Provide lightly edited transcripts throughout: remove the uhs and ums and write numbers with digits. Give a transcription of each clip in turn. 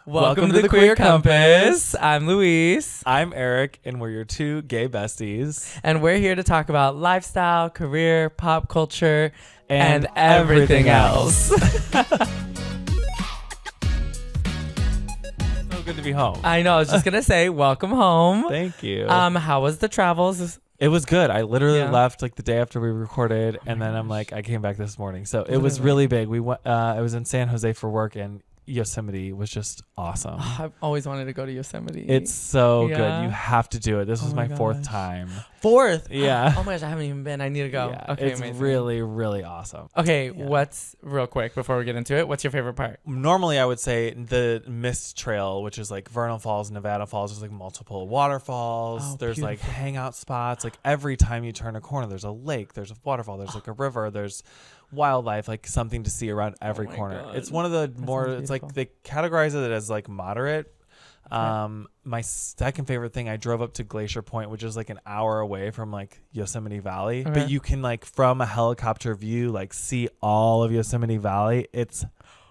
Welcome to the Queer Compass. I'm Luis. I'm Eric, and we're your two gay besties. And we're here to talk about lifestyle, career, pop culture, and everything else. So good to be home. I know. I was just going to say, welcome home. Thank you. How was the travels? It was good. I literally left like the day after we recorded, and then I came back this morning. So it was really big. We went. I was in San Jose for work, and Yosemite was just awesome. I've always wanted to go to Yosemite. It's so good. You have to do it. This was my fourth time. Fourth? Yeah. Oh my gosh, I haven't even been. I need to go. Yeah, okay, it's amazing. really, really awesome. Okay, what's real quick before we get into it? What's your favorite part? Normally, I would say the Mist Trail, which is like Vernal Falls, Nevada Falls. There's like multiple waterfalls. There's beautiful. like hangout spots. Like every time you turn a corner, there's a lake. There's a waterfall. There's like a river. There's wildlife, like something to see around every corner. God. It's one of the more. It's like they categorize it as like moderate. My second favorite thing, I drove up to Glacier Point, which is like an hour away from like Yosemite Valley, but you can like from a helicopter view like see all of Yosemite Valley. It's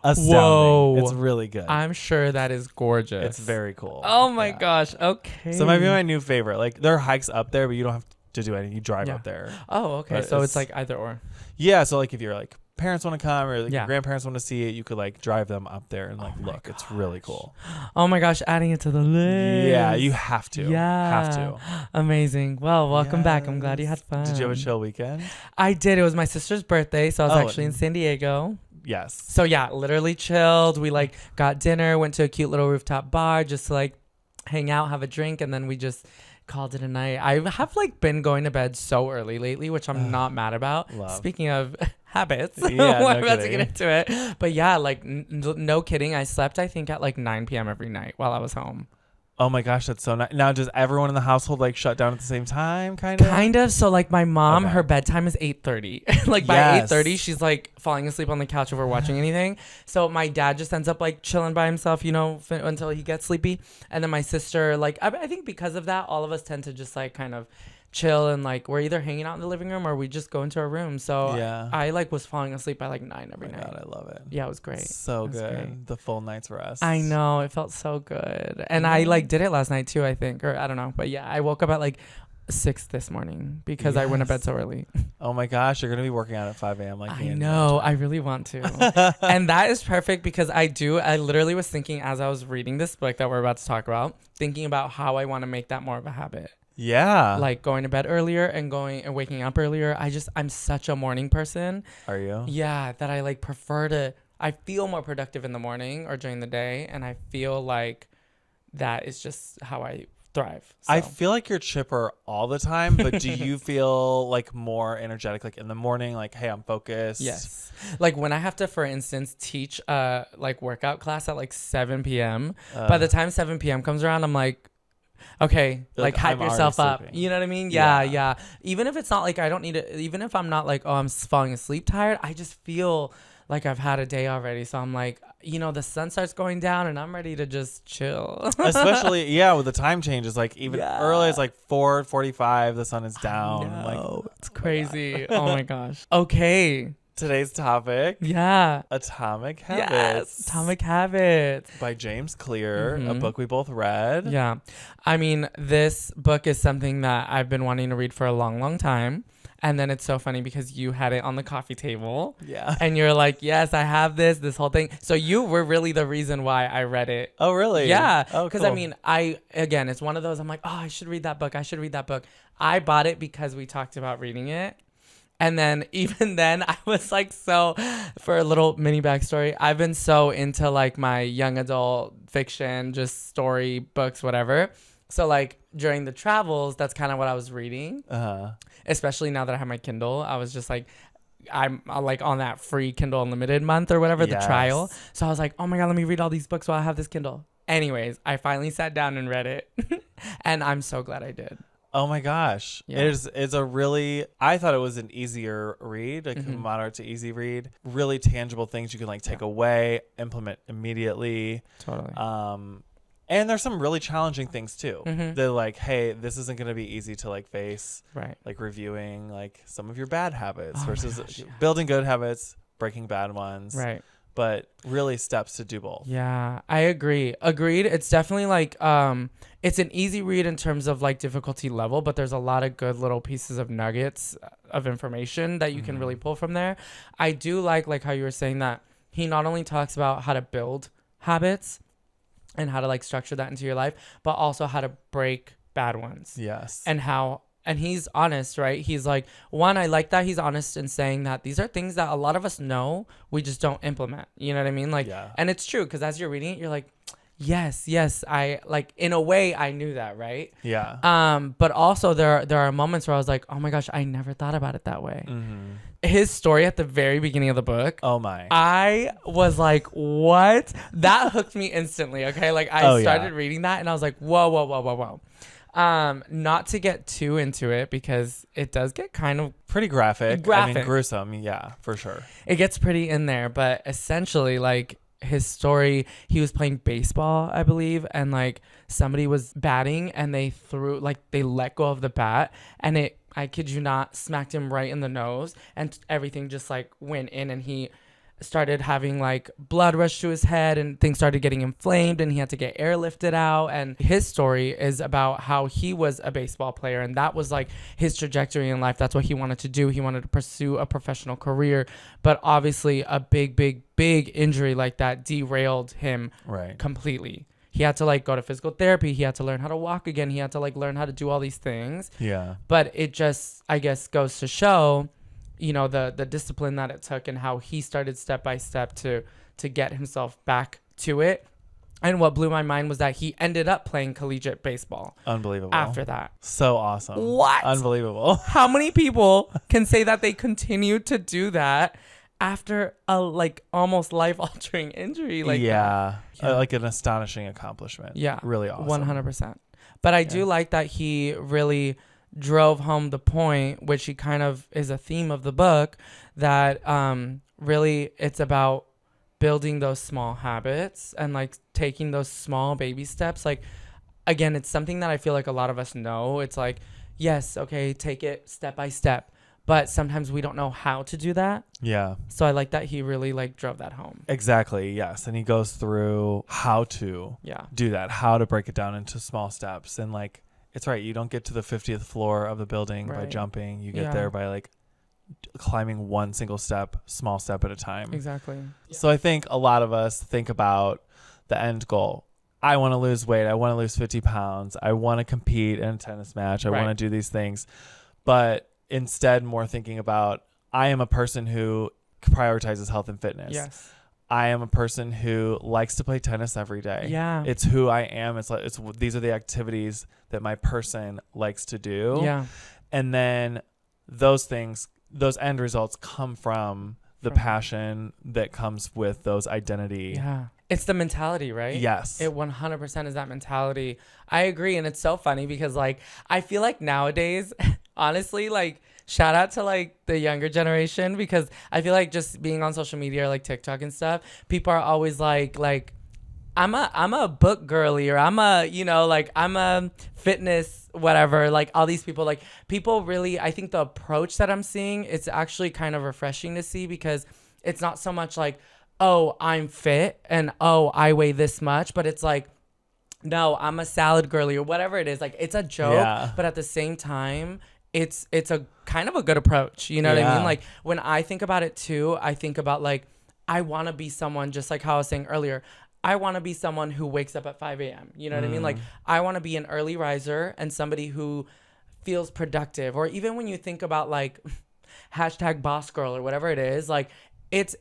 astounding. Whoa. It's really good. I'm sure that is gorgeous. It's very cool. Oh my gosh. Okay. So maybe my new favorite. Like there are hikes up there, but you don't have to do anything. You drive up there. Oh, okay. But so it's like either or. Yeah. So like if you're like parents want to come or like your grandparents want to see it, you could like drive them up there and like look. It's really cool. Oh my gosh, adding it to the list. Yeah, you have to. Yeah. Have to. Amazing. Well, welcome back. I'm glad you had fun. Did you have a chill weekend? I did. It was my sister's birthday, so I was actually in San Diego. Yes. So yeah, literally chilled. We like got dinner, went to a cute little rooftop bar just to like hang out, have a drink, and then we just called it a night. I have like been going to bed so early lately, which I'm not mad about. Love. Speaking of habits, yeah, we're about to get into it. But yeah, like no kidding. I slept, I think, at like 9 p.m. every night while I was home. Oh my gosh, that's so nice. Now, does everyone in the household like shut down at the same time? Kind of. So like my mom, her bedtime is 8:30. Like by 8:30, she's like falling asleep on the couch if we're watching anything. So my dad just ends up like chilling by himself, you know, until he gets sleepy. And then my sister, like I think because of that, all of us tend to just like kind of chill and like we're either hanging out in the living room or we just go into our room. So I like was falling asleep by like 9 every night. God, I love it. Yeah, it was great. So good. Great. The full night's rest. I know, it felt so good. And I like did it last night too, I think, or I don't know. But yeah, I woke up at like 6 this morning because I went to bed so early. Oh my gosh, you're gonna be working out at 5 a.m. like me. I know, I really want to. And that is perfect because I literally was thinking as I was reading this book that we're about to talk about, thinking about how I want to make that more of a habit. Yeah. Like going to bed earlier and waking up earlier. I'm such a morning person. Are you? Yeah, that I like I feel more productive in the morning or during the day. And I feel like that is just how I thrive. So. I feel like you're chipper all the time, but do you feel like more energetic like in the morning? Like, hey, I'm focused. Yes. Like when I have to, for instance, teach like workout class at like 7 p.m. By the time 7 p.m. comes around, I'm like, okay, like hype yourself up. You know what I mean? Yeah. Even if it's not like I don't need it, even if I'm not like, oh, I'm falling asleep tired, I just feel like I've had a day already. So I'm like, you know, the sun starts going down and I'm ready to just chill. Especially, with the time changes, like even early, it's like 4:45, the sun is down. Like it's crazy. Oh my gosh. Okay. Today's topic. Yeah. Atomic Habits. Yes. Atomic Habits. By James Clear, a book we both read. Yeah. I mean, this book is something that I've been wanting to read for a long, long time. And then it's so funny because you had it on the coffee table. Yeah. And you're like, yes, I have this whole thing. So you were really the reason why I read it. Oh, really? Yeah. Oh, because cool. I mean, again, it's one of those, I'm like, oh, I should read that book. I bought it because we talked about reading it. And then even then I was like, so for a little mini backstory, I've been so into like my young adult fiction, just story books, whatever. So like during the travels, that's kind of what I was reading. Especially now that I have my Kindle, I was just like, I'm like on that free Kindle Unlimited month or whatever, the trial. So I was like, oh my God, let me read all these books while I have this Kindle. Anyways, I finally sat down and read it. And I'm so glad I did. Oh my gosh. Yeah. It's a really, I thought it was an easier read, like a moderate to easy read. Really tangible things you can like take away, implement immediately. Totally. And there's some really challenging things too. They're like, hey, this isn't going to be easy to like face. Right. Like reviewing like some of your bad habits versus building good habits, breaking bad ones. Right. but really steps to do both. Yeah, I agree. Agreed. It's definitely like it's an easy read in terms of like difficulty level, but there's a lot of good little pieces of nuggets of information that you can really pull from there. I do like how you were saying that he not only talks about how to build habits and how to like structure that into your life, but also how to break bad ones. Yes. And he's honest, right? He's like, one, I like that he's honest in saying that these are things that a lot of us know, we just don't implement. You know what I mean? Like, and it's true, because as you're reading it, you're like, yes, I like, in a way, I knew that, right? Yeah. But also there are moments where I was like, oh my gosh, I never thought about it that way. Mm-hmm. His story at the very beginning of the book. Oh my. I was like, what? That hooked me instantly. Okay. Like I started reading that and I was like, whoa. Not to get too into it because it does get kind of pretty graphic. I mean, gruesome. Yeah, for sure. It gets pretty in there, but essentially like his story, he was playing baseball, I believe, and like somebody was batting and they let go of the bat and it, I kid you not, smacked him right in the nose and everything just like went in and he started having like blood rush to his head and things started getting inflamed and he had to get airlifted out. And his story is about how he was a baseball player and that was like his trajectory in life. That's what he wanted to do. He wanted to pursue a professional career, but obviously a big injury like that derailed him completely. He had to like go to physical therapy. He had to learn how to walk again. He had to like learn how to do all these things. Yeah. But it just, I guess, goes to show, you know, the discipline that it took and how he started step by step to get himself back to it. And what blew my mind was that he ended up playing collegiate baseball. Unbelievable. After that. So awesome. What? Unbelievable. How many people can say that they continued to do that after a like almost life-altering injury like that? Like an astonishing accomplishment. Yeah. Really awesome. 100%. But I do like that he really drove home the point, which he kind of is a theme of the book, that really it's about building those small habits and like taking those small baby steps. Like, again, it's something that I feel like a lot of us know. It's like, yes, okay, take it step by step. But sometimes we don't know how to do that. Yeah. So I like that he really like drove that home. Exactly. Yes. And he goes through how to do that, how to break it down into small steps. And like, it's right. You don't get to the 50th floor of the building by jumping. You get there by like climbing one single step, small step at a time. Exactly. So I think a lot of us think about the end goal. I want to lose weight. I want to lose 50 pounds. I want to compete in a tennis match. I want to do these things. But instead, more thinking about, I am a person who prioritizes health and fitness. Yes. I am a person who likes to play tennis every day. Yeah. It's who I am. It's like, these are the activities that my person likes to do. Yeah. And then those things, those end results come from the passion that comes with those identity. Yeah. It's the mentality, right? Yes. It 100% is that mentality. I agree. And it's so funny because like, I feel like nowadays, honestly, like, shout out to like the younger generation, because I feel like just being on social media or like TikTok and stuff, people are always like I'm a book girly, or I'm a, you know, like I'm a fitness whatever, like all these people, like people really, I think the approach that I'm seeing, it's actually kind of refreshing to see, because it's not so much like, oh, I'm fit and oh, I weigh this much, but it's like, no, I'm a salad girly or whatever it is. Like it's a joke, but at the same time, it's a kind of a good approach. You know what I mean? Like when I think about it too, I think about like, I want to be someone, just like how I was saying earlier, I want to be someone who wakes up at 5 a.m. You know what I mean? Like I want to be an early riser and somebody who feels productive. Or even when you think about like hashtag boss girl or whatever it is, like it's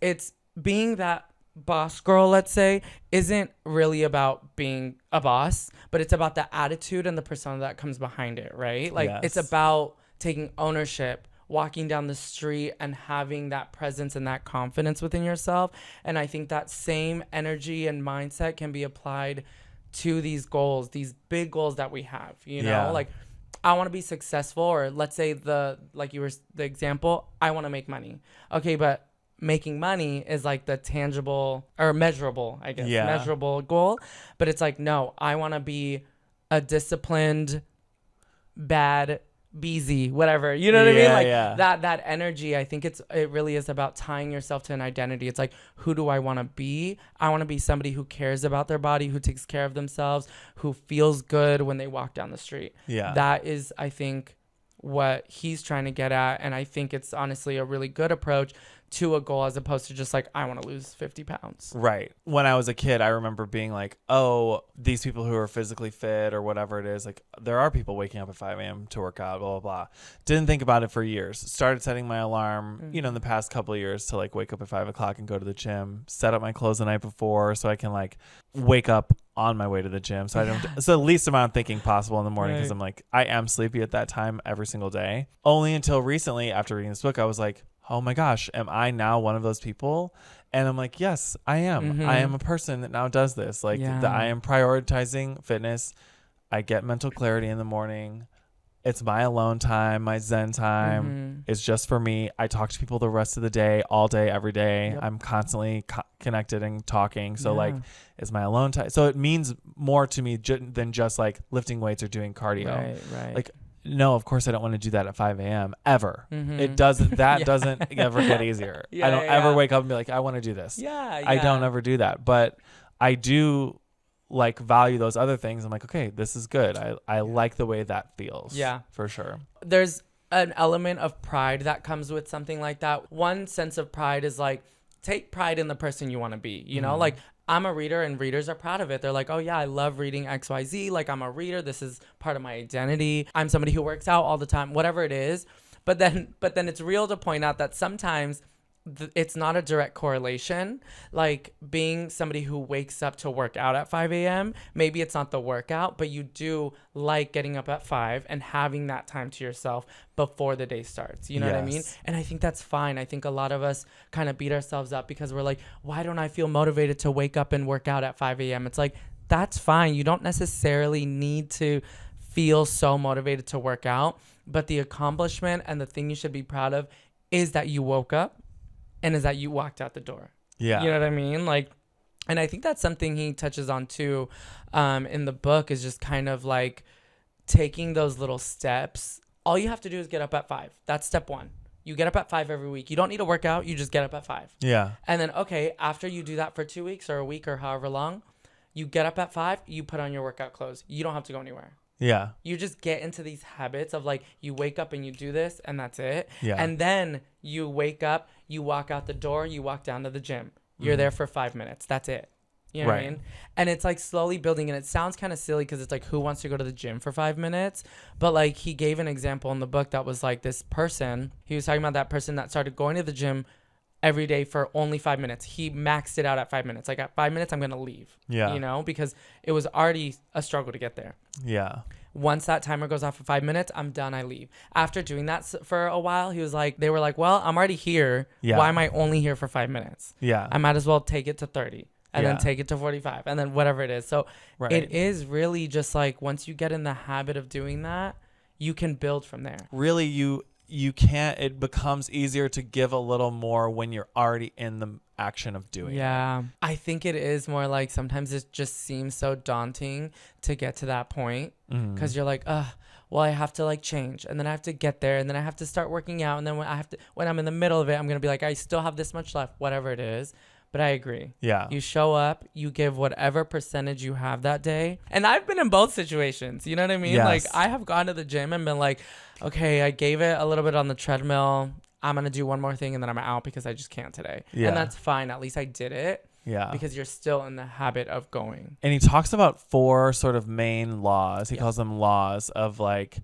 being that boss girl, let's say, isn't really about being a boss, but it's about the attitude and the persona that comes behind it, right? Like it's about taking ownership, walking down the street and having that presence and that confidence within yourself. And I think that same energy and mindset can be applied to these goals, these big goals that we have, you know, like I want to be successful, or let's say the example, I want to make money. Okay. But making money is like the tangible or measurable, I guess, measurable goal. But it's like, no, I want to be a disciplined, bad BZ, whatever. You know what I mean? Yeah, Like yeah. that energy, I think it really is about tying yourself to an identity. It's like, who do I want to be? I want to be somebody who cares about their body, who takes care of themselves, who feels good when they walk down the street. Yeah. That is, I think, what he's trying to get at. And I think it's honestly a really good approach to a goal, as opposed to just like, I want to lose 50 pounds. Right. When I was a kid, I remember being like, oh, these people who are physically fit or whatever it is, like there are people waking up at 5 a.m. to work out, blah, blah, blah. Didn't think about it for years. Started setting my alarm, in the past couple of years to like wake up at 5 o'clock and go to the gym, set up my clothes the night before so I can like wake up on my way to the gym. So I don't, so the least amount of thinking possible in the morning, because I'm like, I am sleepy at that time every single day. Only until recently, after reading this book, I was like, oh my gosh, am I now one of those people? And I'm like, yes, I am. I am a person that now does this. Like I am prioritizing fitness. I get mental clarity in the morning. It's my alone time, my Zen time. It's just for me. I talk to people the rest of the day, all day, every day. I'm constantly connected and talking. So like, it's my alone time. So it means more to me than just like lifting weights or doing cardio. Right. Like, no, of course I don't want to do that at 5 a.m. ever. It doesn't. That doesn't ever get easier. I don't ever wake up and be like, I want to do this. I don't ever do that. But I do like value those other things. I'm like, okay, this is good. I like the way that feels. Yeah, for sure. There's an element of pride that comes with something like that. One sense of pride is like, take pride in the person you want to be. You know, like I'm a reader and readers are proud of it. They're like, oh yeah, I love reading XYZ. Like I'm a reader. This is part of my identity. I'm somebody who works out all the time, whatever it is. But then it's real to point out that sometimes it's not a direct correlation. Like being somebody who wakes up to work out at 5 a.m., maybe it's not the workout, but you do like getting up at 5 and having that time to yourself before the day starts. You know what I mean? And I think that's fine. I think a lot of us kind of beat ourselves up because we're like, why don't I feel motivated to wake up and work out at 5 a.m.? It's like, that's fine. You don't necessarily need to feel so motivated to work out, but the accomplishment and the thing you should be proud of is that you woke up and is that you walked out the door. Yeah. You know what I mean? Like, and I think that's something he touches on too in the book, is just kind of like taking those little steps. All you have to do is get up at 5. That's step 1. You get up at 5 every week. You don't need to work out. You just get up at 5. Yeah. And then, okay, after you do that for 2 weeks or a week or however long, you get up at 5, you put on your workout clothes. You don't have to go anywhere. Yeah. You just get into these habits of like, you wake up and you do this and that's it. Yeah. And then you wake up, you walk out the door, you walk down to the gym. You're there for 5 minutes. That's it. You know what I mean? And it's like slowly building, and it sounds kind of silly because it's like, who wants to go to the gym for 5 minutes? But like he gave an example in the book that was like this person, he was talking about that person that started going to the gym every day for only 5 minutes. He maxed it out at 5 minutes. Like at 5 minutes, I'm going to leave. Yeah. You know, because it was already a struggle to get there. Yeah. Once that timer goes off for 5 minutes, I'm done. I leave. After doing that for a while, he was like, they were like, well, I'm already here. Yeah. Why am I only here for 5 minutes? Yeah. I might as well take it to 30 and then take it to 45 and then whatever it is. So it is really just like, once you get in the habit of doing that, you can build from there. Really, you can't, it becomes easier to give a little more when you're already in the action of doing it. I think it is more like sometimes it just seems so daunting to get to that point because you're like, well, I have to like change, and then I have to get there, and then I have to start working out, and then when I'm in the middle of it, I'm gonna be like, I still have this much left, whatever it is. But I agree. Yeah. You show up, you give whatever percentage you have that day. And I've been in both situations. You know what I mean? Yes. Like I have gone to the gym and been like, okay, I gave it a little bit on the treadmill. I'm going to do one more thing and then I'm out because I just can't today. Yeah. And that's fine. At least I did it. Yeah. Because you're still in the habit of going. And he talks about 4 sort of main laws. He calls them laws of like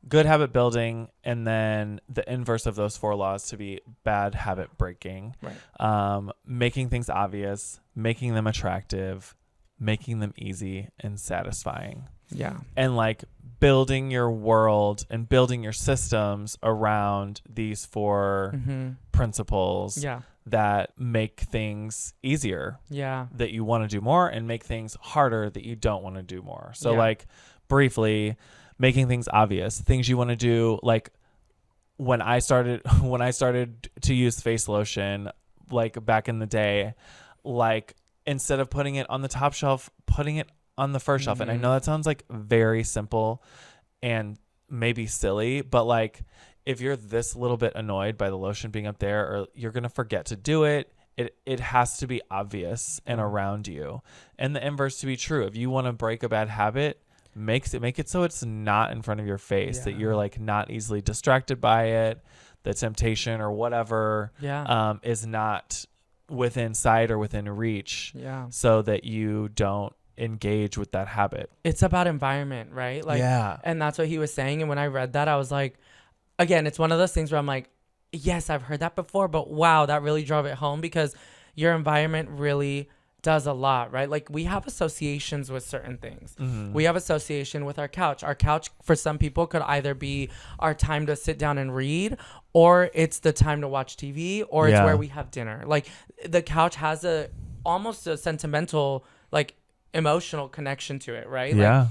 good habit building, and then the inverse of those 4 laws to be bad habit breaking. Right. Making things obvious, making them attractive, making them easy and satisfying. Yeah. And like building your world and building your systems around these 4 principles that make things easier. Yeah. That you want to do more, and make things harder that you don't want to do more. So like briefly, making things obvious, things you want to do. Like when I started to use face lotion, like back in the day, like instead of putting it on the top shelf, putting it on the first shelf. And I know that sounds like very simple and maybe silly, but like if you're this little bit annoyed by the lotion being up there, or you're going to forget to do it, it has to be obvious and around you. And the inverse to be true. If you want to break a bad habit, make it so it's not in front of your face, that you're like not easily distracted by it. The temptation or whatever is not within sight or within reach, so that you don't engage with that habit. It's about environment, right? Like, and that's what he was saying. And when I read that, I was like, again, it's one of those things where I'm like, yes, I've heard that before, but wow, that really drove it home, because your environment really does a lot, right? Like, we have associations with certain things. We have association with our couch. Our couch, for some people, could either be our time to sit down and read, or it's the time to watch TV, or it's where we have dinner. Like, the couch has almost a sentimental, like, emotional connection to it, right? Like,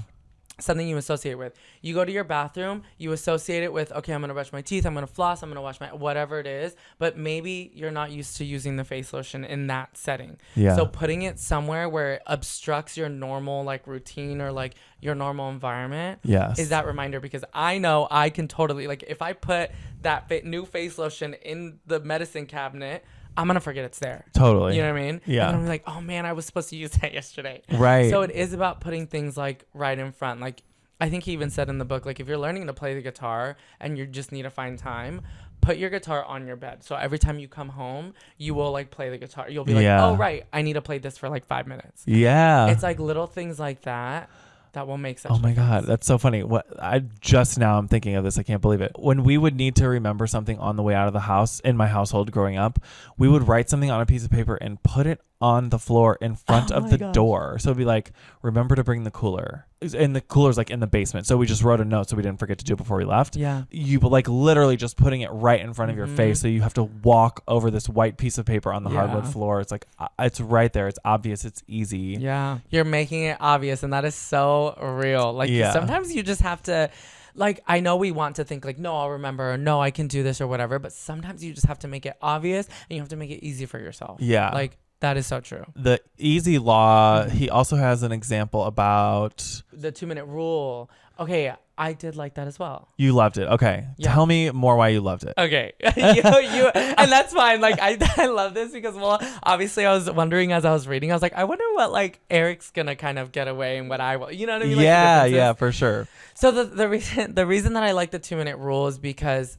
something you associate with. You go to your bathroom, you associate it with, okay, I'm gonna brush my teeth, I'm gonna floss, I'm gonna wash my, whatever it is, but maybe you're not used to using the face lotion in that setting. So putting it somewhere where it obstructs your normal like routine or like your normal environment is that reminder, because I know I can totally, like, if I put that new face lotion in the medicine cabinet, I'm going to forget it's there. Totally. You know what I mean? Yeah. And I'm like, oh man, I was supposed to use that yesterday. Right. So it is about putting things like right in front. Like, I think he even said in the book, like, if you're learning to play the guitar and you just need to find time, put your guitar on your bed. So every time you come home, you will like play the guitar. You'll be like, oh, right, I need to play this for like 5 minutes. Yeah. It's like little things like that will make such a difference. God, that's so funny. I'm thinking of this. I can't believe it. When we would need to remember something on the way out of the house in my household growing up, we would write something on a piece of paper and put it on the floor in front of the door. So it'd be like, remember to bring the cooler. And the cooler's like in the basement. So we just wrote a note so we didn't forget to do it before we left. Yeah. You like literally just putting it right in front of your face. So you have to walk over this white piece of paper on the hardwood floor. It's like, it's right there. It's obvious. It's easy. Yeah. You're making it obvious. And that is so real. Like sometimes you just have to, like, I know we want to think like, no, I'll remember, or no, I can do this or whatever. But sometimes you just have to make it obvious, and you have to make it easy for yourself. Yeah. Like, that is so true. The easy law, he also has an example about the 2-minute rule. Okay, I did like that as well. You loved it. Okay. Yeah. Tell me more why you loved it. Okay. you and that's fine. Like, I love this because, well, obviously I was wondering as I was reading, I was like, I wonder what like Eric's gonna kind of get away and what I will. You know what I mean? Like, yeah, for sure. So the reason that I like the 2-minute rule is because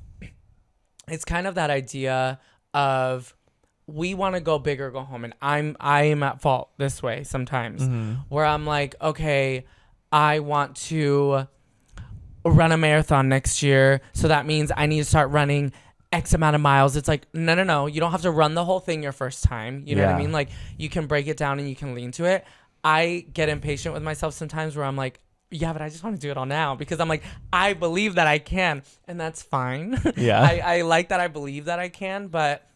it's kind of that idea of, we want to go big or go home. And I am at fault this way sometimes, where I'm like, okay, I want to run a marathon next year. So that means I need to start running X amount of miles. It's like, no. You don't have to run the whole thing your first time. You know what I mean? Like, you can break it down and you can lean to it. I get impatient with myself sometimes where I'm like, yeah, but I just want to do it all now, because I'm like, I believe that I can, and that's fine. Yeah. I like that I believe that I can, but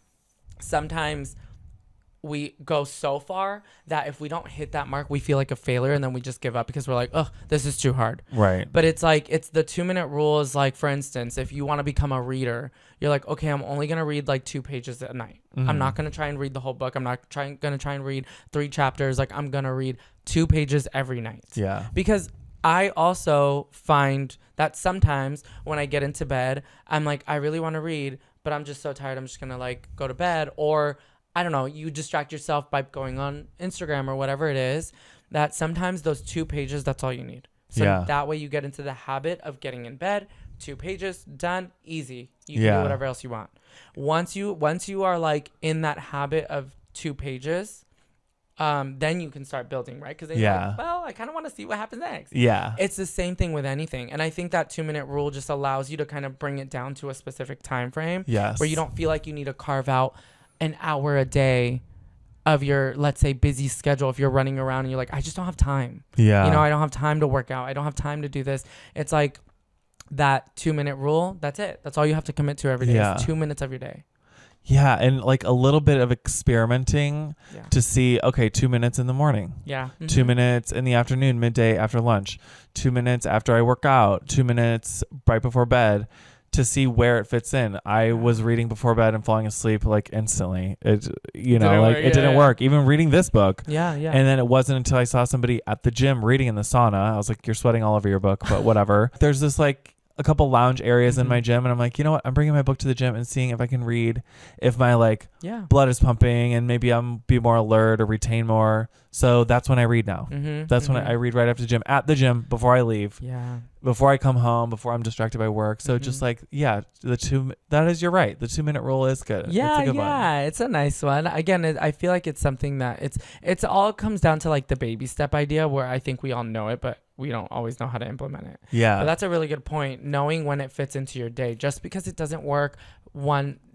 sometimes we go so far that if we don't hit that mark, we feel like a failure, and then we just give up because we're like, oh, this is too hard. Right. But it's like, it's the 2-minute rule is like, for instance, if you want to become a reader, you're like, okay, I'm only going to read like 2 pages a night. I'm not going to try and read the whole book. I'm not going to try and read 3 chapters. Like, I'm going to read 2 pages every night. Yeah. Because I also find that sometimes when I get into bed, I'm like, I really want to read, but I'm just so tired, I'm just going to like go to bed. Or I don't know, you distract yourself by going on Instagram or whatever it is, that sometimes those 2 pages, that's all you need. So that way you get into the habit of getting in bed, 2 pages, done, easy. You can do whatever else you want. Once you are like in that habit of 2 pages, then you can start building, right? Because then you're like, well, I kind of want to see what happens next. Yeah. It's the same thing with anything. And I think that 2-minute rule just allows you to kind of bring it down to a specific time frame. Yes. Where you don't feel like you need to carve out an hour a day of your, let's say, busy schedule. If you're running around and you're like, I just don't have time. Yeah. You know, I don't have time to work out. I don't have time to do this. It's like that 2-minute rule. That's it. That's all you have to commit to every day. Is 2 minutes of your day. Yeah, and like a little bit of experimenting to see, okay, 2 minutes in the morning. Yeah. 2 minutes in the afternoon, midday, after lunch. 2 minutes after I work out. 2 minutes right before bed, to see where it fits in. I was reading before bed and falling asleep like instantly. It didn't work. Even reading this book. Yeah. And then it wasn't until I saw somebody at the gym reading in the sauna. I was like, you're sweating all over your book, but whatever. There's this like a couple lounge areas in my gym, and I'm like, you know what? I'm bringing my book to the gym and seeing if I can read, if my like blood is pumping, and maybe I'm be more alert or retain more. So that's when I read now. That's when I read right after the gym, at the gym, before I leave. Yeah. Before I come home, before I'm distracted by work. So just like, that is, you're right. The 2-minute rule is good. Yeah, it's a good one. It's a nice one. Again, I feel like it's something that it's all comes down to like the baby step idea, where I think we all know it, but we don't always know how to implement it. Yeah. But that's a really good point. Knowing when it fits into your day. Just because it doesn't work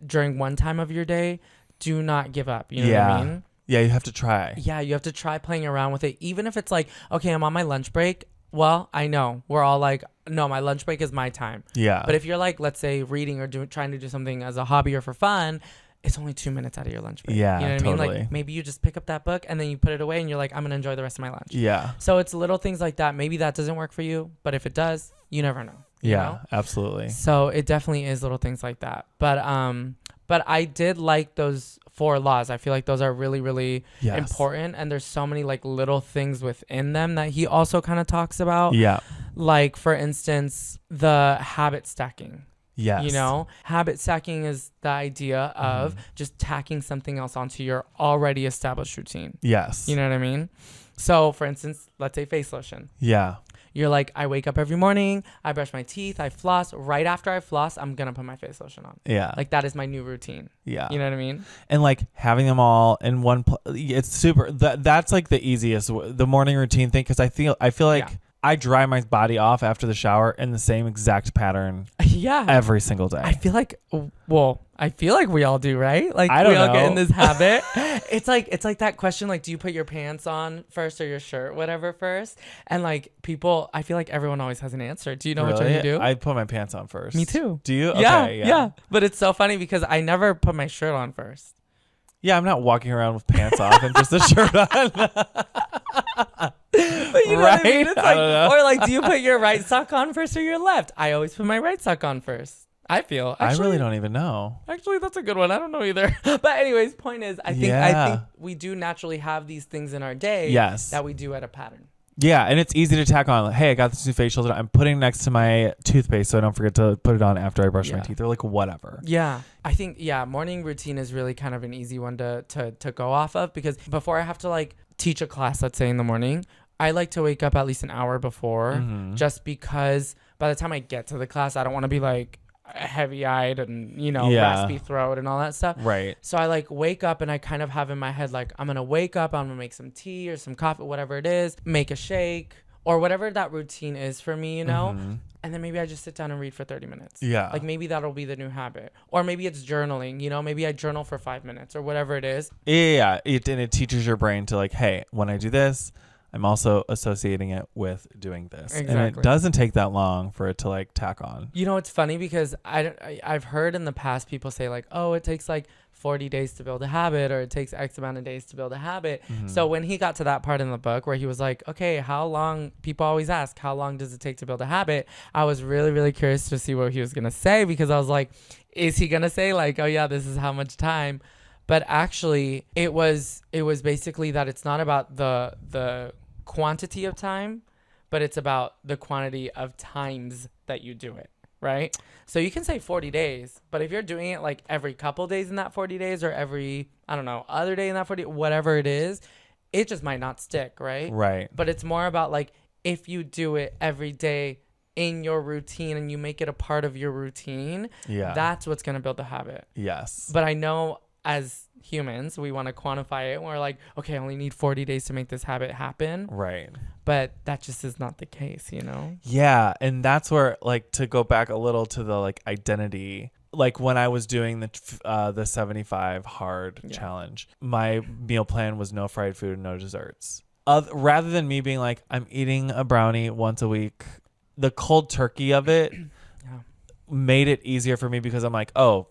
during one time of your day, do not give up. You know what I mean? Yeah, you have to try. Yeah, you have to try playing around with it. Even if it's like, okay, I'm on my lunch break. Well, I know we're all like, no, my lunch break is my time. Yeah. But if you're like, let's say reading or trying to do something as a hobby or for fun, it's only 2 minutes out of your lunch break. Yeah, you know what totally. I mean? Like maybe you just pick up that book and then you put it away and you're like, I'm going to enjoy the rest of my lunch. Yeah. So it's little things like that. Maybe that doesn't work for you, but if it does, you never know. You know? Absolutely. So it definitely is little things like that. But I did like those 4 laws. I feel like those are really, really important. And there's so many like little things within them that he also kind of talks about. Yeah. Like, for instance, the habit stacking. Yes. You know, habit stacking is the idea of just tacking something else onto your already established routine. Yes. You know what I mean? So, for instance, let's say face lotion. Yeah. You're like, I wake up every morning, I brush my teeth, I floss. Right after I floss, I'm going to put my face lotion on. Yeah. Like, that is my new routine. Yeah. You know what I mean? And like having them all in one it's super, that's like the easiest, the morning routine thing. Cause I feel like I dry my body off after the shower in the same exact pattern. Yeah. Every single day. I feel like we all do, right? Like, I don't we all know. get in this habit. It's like that question, like, do you put your pants on first or your shirt, whatever, first? And like people, I feel like everyone always has an answer. Do you know which one you do? I put my pants on first. Me too. Do you? Yeah, Okay, yeah. But it's so funny because I never put my shirt on first. Yeah, I'm not walking around with pants off and just a shirt on. But you know what I mean? It's I don't know. or like, do you put your right sock on first or your left? I always put my right sock on first. I feel. Actually, I really don't even know. Actually, that's a good one. I don't know either. But anyways, point is, I think we do naturally have these things in our day that we do at a pattern. Yeah, and it's easy to tack on. Like, hey, I got this new facial that I'm putting next to my toothpaste so I don't forget to put it on after I brush my teeth, or like whatever. Yeah. I think, morning routine is really kind of an easy one to go off of, because before I have to like teach a class, let's say in the morning, I like to wake up at least an hour before, just because by the time I get to the class, I don't want to be like heavy-eyed and, you know, raspy throat and all that stuff. Right. So I like wake up and I kind of have in my head, like, I'm going to wake up, I'm going to make some tea or some coffee, whatever it is, make a shake or whatever that routine is for me, you know? And then maybe I just sit down and read for 30 minutes. Yeah. Like maybe that'll be the new habit. Or maybe it's journaling, you know? Maybe I journal for 5 minutes or whatever it is. Yeah. And it teaches your brain to like, hey, when I do this, I'm also associating it with doing this. Exactly. And it doesn't take that long for it to like tack on. You know, it's funny because I've heard in the past people say like, oh, it takes like 40 days to build a habit, or it takes X amount of days to build a habit. So when he got to that part in the book where he was like, okay, how long, people always ask, how long does it take to build a habit? I was really, really curious to see what he was going to say, because I was like, is he going to say like, oh yeah, this is how much time? But actually it was basically that it's not about the quantity of time, but it's about the quantity of times that you do it, right? So you can say 40 days, but if you're doing it like every couple days in that 40 days, or every, I don't know, other day in that 40, whatever it is, it just might not stick, right? Right. But it's more about like, if you do it every day in your routine and you make it a part of your routine, that's what's going to build the habit. Yes. But I know as humans, we want to quantify it, and we're like, okay, I only need 40 days to make this habit happen. Right. But that just is not the case, you know? Yeah. And that's where, like, to go back a little to the like identity, like when I was doing the 75 hard challenge, my meal plan was no fried food and no desserts. Rather than me being like, I'm eating a brownie once a week, the cold turkey of it made it easier for me, because I'm like, oh,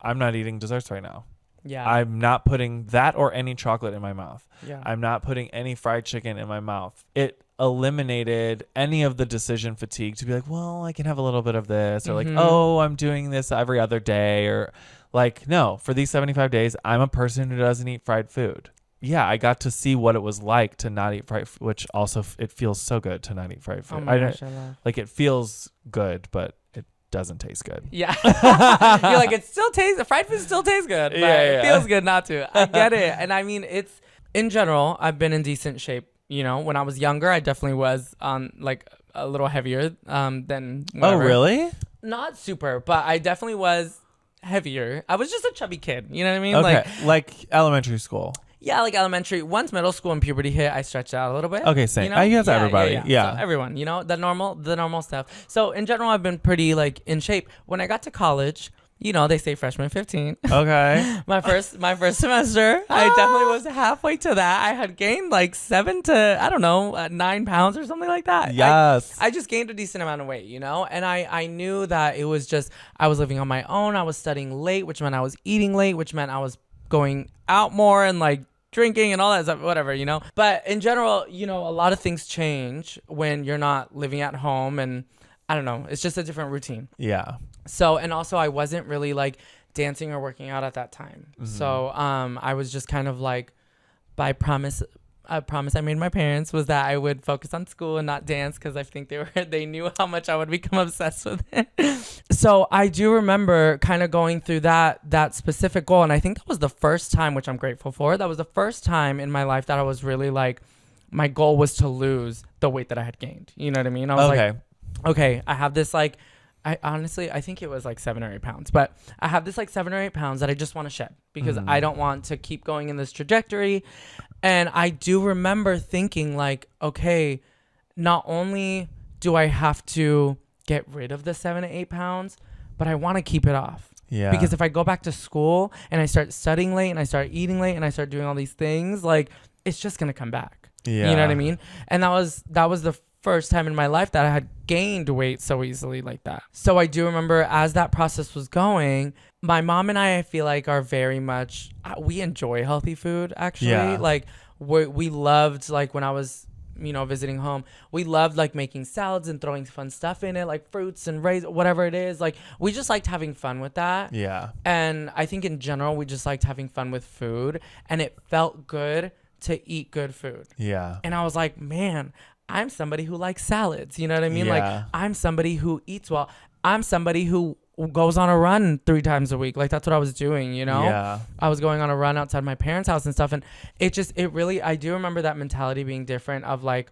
I'm not eating desserts right now. Yeah. I'm not putting that or any chocolate in my mouth. Yeah. I'm not putting any fried chicken in my mouth. It eliminated any of the decision fatigue to be like, well, I can have a little bit of this, or like, oh, I'm doing this every other day, or like, no, for these 75 days, I'm a person who doesn't eat fried food. Yeah, I got to see what it was like to not eat fried food, which also it feels so good to not eat fried food. Oh my gosh, I love. Like, it feels good, but doesn't taste good. Yeah. You're like, fried food still tastes good, but it feels good not to. I get it. And I mean, it's, in general, I've been in decent shape. You know, when I was younger, I definitely was on like a little heavier than whatever. Oh, really? Not super, but I definitely was heavier. I was just a chubby kid. You know what I mean? Okay. Like elementary school. Yeah, like elementary. Once middle school and puberty hit, I stretched out a little bit. Okay, same. You know? I guess everybody. Yeah. So everyone, you know, the normal stuff. So in general, I've been pretty like in shape. When I got to college, you know, they say freshman 15. Okay. my first semester, I definitely was halfway to that. I had gained like 7 to 9 pounds or something like that. Yes. I just gained a decent amount of weight, you know, and I knew that it was just, I was living on my own. I was studying late, which meant I was eating late, which meant I was going out more and like drinking and all that stuff, whatever, you know. But in general, you know, a lot of things change when you're not living at home, and I don't know, it's just a different routine. Yeah. So, and also I wasn't really like dancing or working out at that time. Mm-hmm. So I was just kind of like, by promise I made my parents was that I would focus on school and not dance, because I think they knew how much I would become obsessed with it. So I do remember kind of going through that specific goal, and I think that was the first time, which I'm grateful for, that was the first time in my life that I was really like, my goal was to lose the weight that I had gained. You know what I mean? I was like, okay, I have this like, I think it was like 7 or 8 pounds, but I have this like 7 or 8 pounds that I just want to shed, because I don't want to keep going in this trajectory. And I do remember thinking like, okay, not only do I have to get rid of the 7 to 8 pounds, but I want to keep it off. Yeah. Because if I go back to school and I start studying late and I start eating late and I start doing all these things, like it's just going to come back. Yeah. You know what I mean? And that was the first time in my life that I had gained weight so easily like that. So I do remember as that process was going, my mom and I feel like are very much, we enjoy healthy food actually. Yeah. Like we loved, like when I was, you know, visiting home, we loved like making salads and throwing fun stuff in it, like fruits and raisins, whatever it is. Like we just liked having fun with that. Yeah. And I think in general, we just liked having fun with food, and it felt good to eat good food. Yeah. And I was like, man, I'm somebody who likes salads. You know what I mean? Yeah. Like I'm somebody who eats well. I'm somebody who goes on a run 3 times a week. Like that's what I was doing, you know? Yeah. I was going on a run outside my parents' house and stuff. And it really, I do remember that mentality being different of like,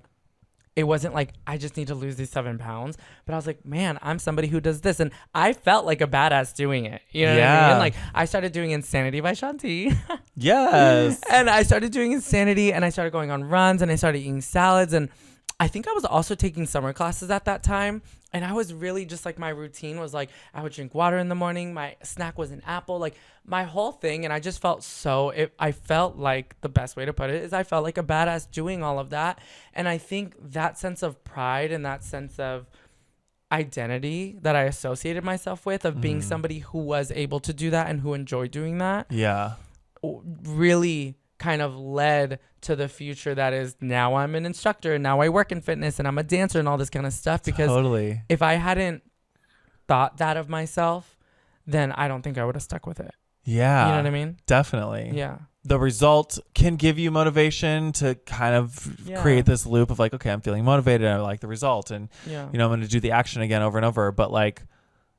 it wasn't like, I just need to lose these 7 pounds. But I was like, man, I'm somebody who does this. And I felt like a badass doing it. You know what I mean? Like I started doing Insanity by Shanti. Yes. And I started doing Insanity, and I started going on runs, and I started eating salads. And I think I was also taking summer classes at that time. And I was really just like, my routine was like, I would drink water in the morning. My snack was an apple, like my whole thing. And I just felt I felt like, the best way to put it is I felt like a badass doing all of that. And I think that sense of pride and that sense of identity that I associated myself with, of being somebody who was able to do that and who enjoyed doing that. Yeah. Really kind of led to the future that is now I'm an instructor and now I work in fitness and I'm a dancer and all this kind of stuff. Because totally. If I hadn't thought that of myself, then I don't think I would have stuck with it. Yeah. You know what I mean? Definitely. Yeah. The result can give you motivation to kind of create this loop of like, okay, I'm feeling motivated. I like the result. And, you know, I'm going to do the action again over and over. But like,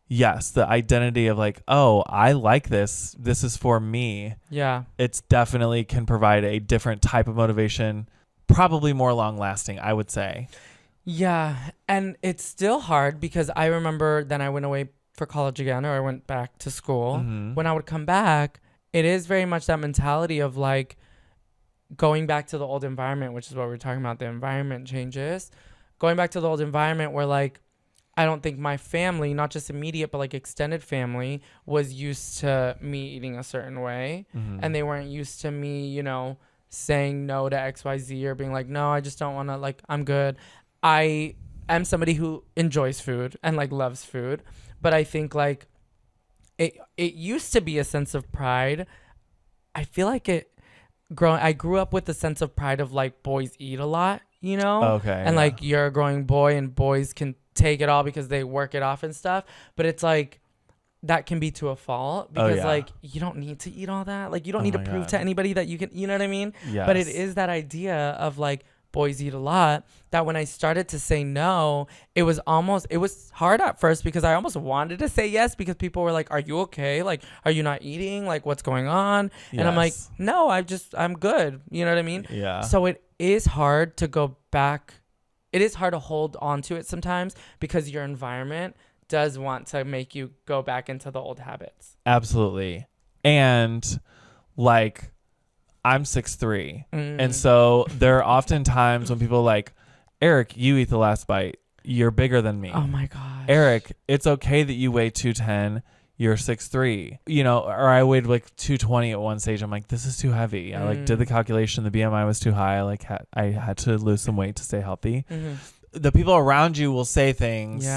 yes, the identity of like, oh, I like this. This is for me. Yeah. It's definitely can provide a different type of motivation, probably more long lasting, I would say. Yeah. And it's still hard because I remember then I went away for college again, or I went back to school. Mm-hmm. When I would come back, it is very much that mentality of like going back to the old environment, which is what we're talking about. The environment changes. Going back to the old environment where like, I don't think my family, not just immediate, but like extended family, was used to me eating a certain way. Mm-hmm. And they weren't used to me, you know, saying no to XYZ or being like, no, I just don't want to, like, I'm good. I am somebody who enjoys food and like loves food. But I think like it used to be a sense of pride. I feel like I grew up with a sense of pride of like boys eat a lot, you know? Okay. And like you're a growing boy and boys can take it all because they work it off and stuff. But it's like that can be to a fault because like you don't need to eat all that. Like you don't need to prove to anybody that you can, you know what I mean? Yes. But it is that idea of like boys eat a lot, that when I started to say no, it was hard at first because I almost wanted to say yes because people were like, are you okay? Like, are you not eating? Like, what's going on? Yes. And I'm like, no, I'm good. You know what I mean? Yeah. So it is hard to go back. It is hard to hold on to it sometimes because your environment does want to make you go back into the old habits. Absolutely. And like, I'm 6'3", and so there are often times when people are like, Eric, you eat the last bite. You're bigger than me. Oh my gosh. Eric, it's okay that you weigh 210. You're 6'3", you know, or I weighed like 220 at one stage. I'm like, this is too heavy. I like did the calculation. The BMI was too high. I had to lose some weight to stay healthy. The people around you will say things,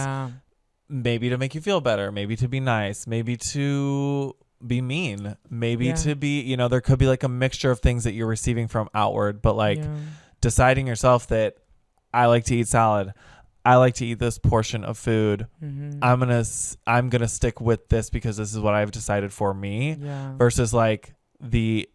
maybe to make you feel better, maybe to be nice, maybe to be mean, maybe to be, you know, there could be like a mixture of things that you're receiving from outward, but like deciding yourself that I like to eat salad, I like to eat this portion of food, I'm gonna stick with this because this is what I've decided for me, versus like the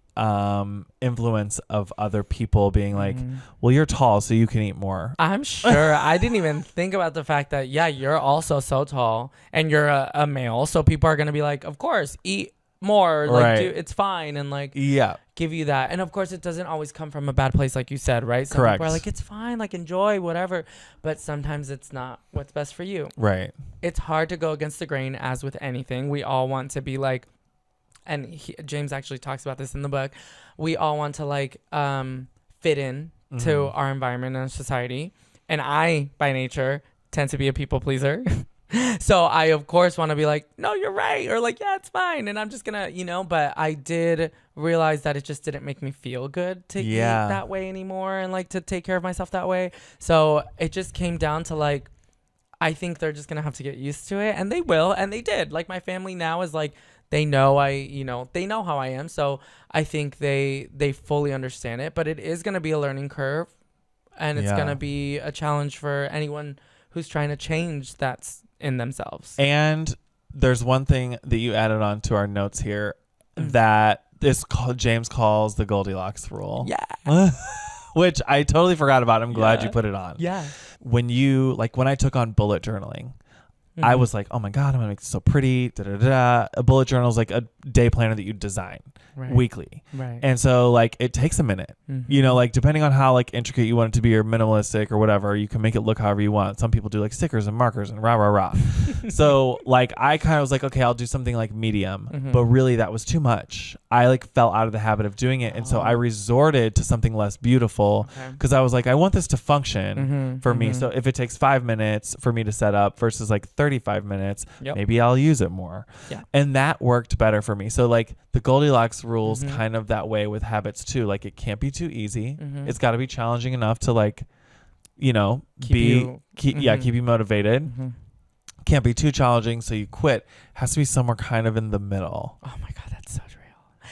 influence of other people being like, well, you're tall so you can eat more. I'm sure I didn't even think about the fact that you're also so tall and you're a male, so people are gonna be like, of course, eat more, like it's fine, and like give you that. And of course it doesn't always come from a bad place, like you said, right? Some people are like, it's fine, like enjoy whatever, but sometimes it's not what's best for you, right? It's hard to go against the grain, as with anything. We all want to be like, and James actually talks about this in the book, we all want to like fit in to our environment and society, and I by nature tend to be a people pleaser. So I of course want to be like, no, you're right, or like, yeah, it's fine, and I'm just gonna, you know, but I did realize that it just didn't make me feel good to eat that way anymore, and like to take care of myself that way. So it just came down to like, I think they're just gonna have to get used to it, and they will, and they did. Like my family now is like, they know they know how I am, so I think they fully understand it. But it is gonna be a learning curve, and it's gonna be a challenge for anyone who's trying to change that's in themselves. And there's one thing that you added on to our notes here that James calls the Goldilocks rule. Yeah. Which I totally forgot about. I'm glad you put it on. Yeah. When I took on bullet journaling, I was like, oh my God, I'm going to make this so pretty. Da, da, da, da. A bullet journal is like a day planner that you design weekly. Right. And so like it takes a minute, you know, like depending on how like intricate you want it to be or minimalistic or whatever, you can make it look however you want. Some people do like stickers and markers and rah, rah, rah. So like I kind of was like, okay, I'll do something like medium, but really that was too much. I like fell out of the habit of doing it. And so I resorted to something less beautiful because I was like, I want this to function for me. So if it takes 5 minutes for me to set up versus like 35 minutes, maybe I'll use it more. Yeah. And that worked better for me. So like the Goldilocks rules kind of that way with habits too. Like it can't be too easy. It's got to be challenging enough to like, you know, keep you motivated. Can't be too challenging so you quit. Has to be somewhere kind of in the middle. Oh my God, that's so real.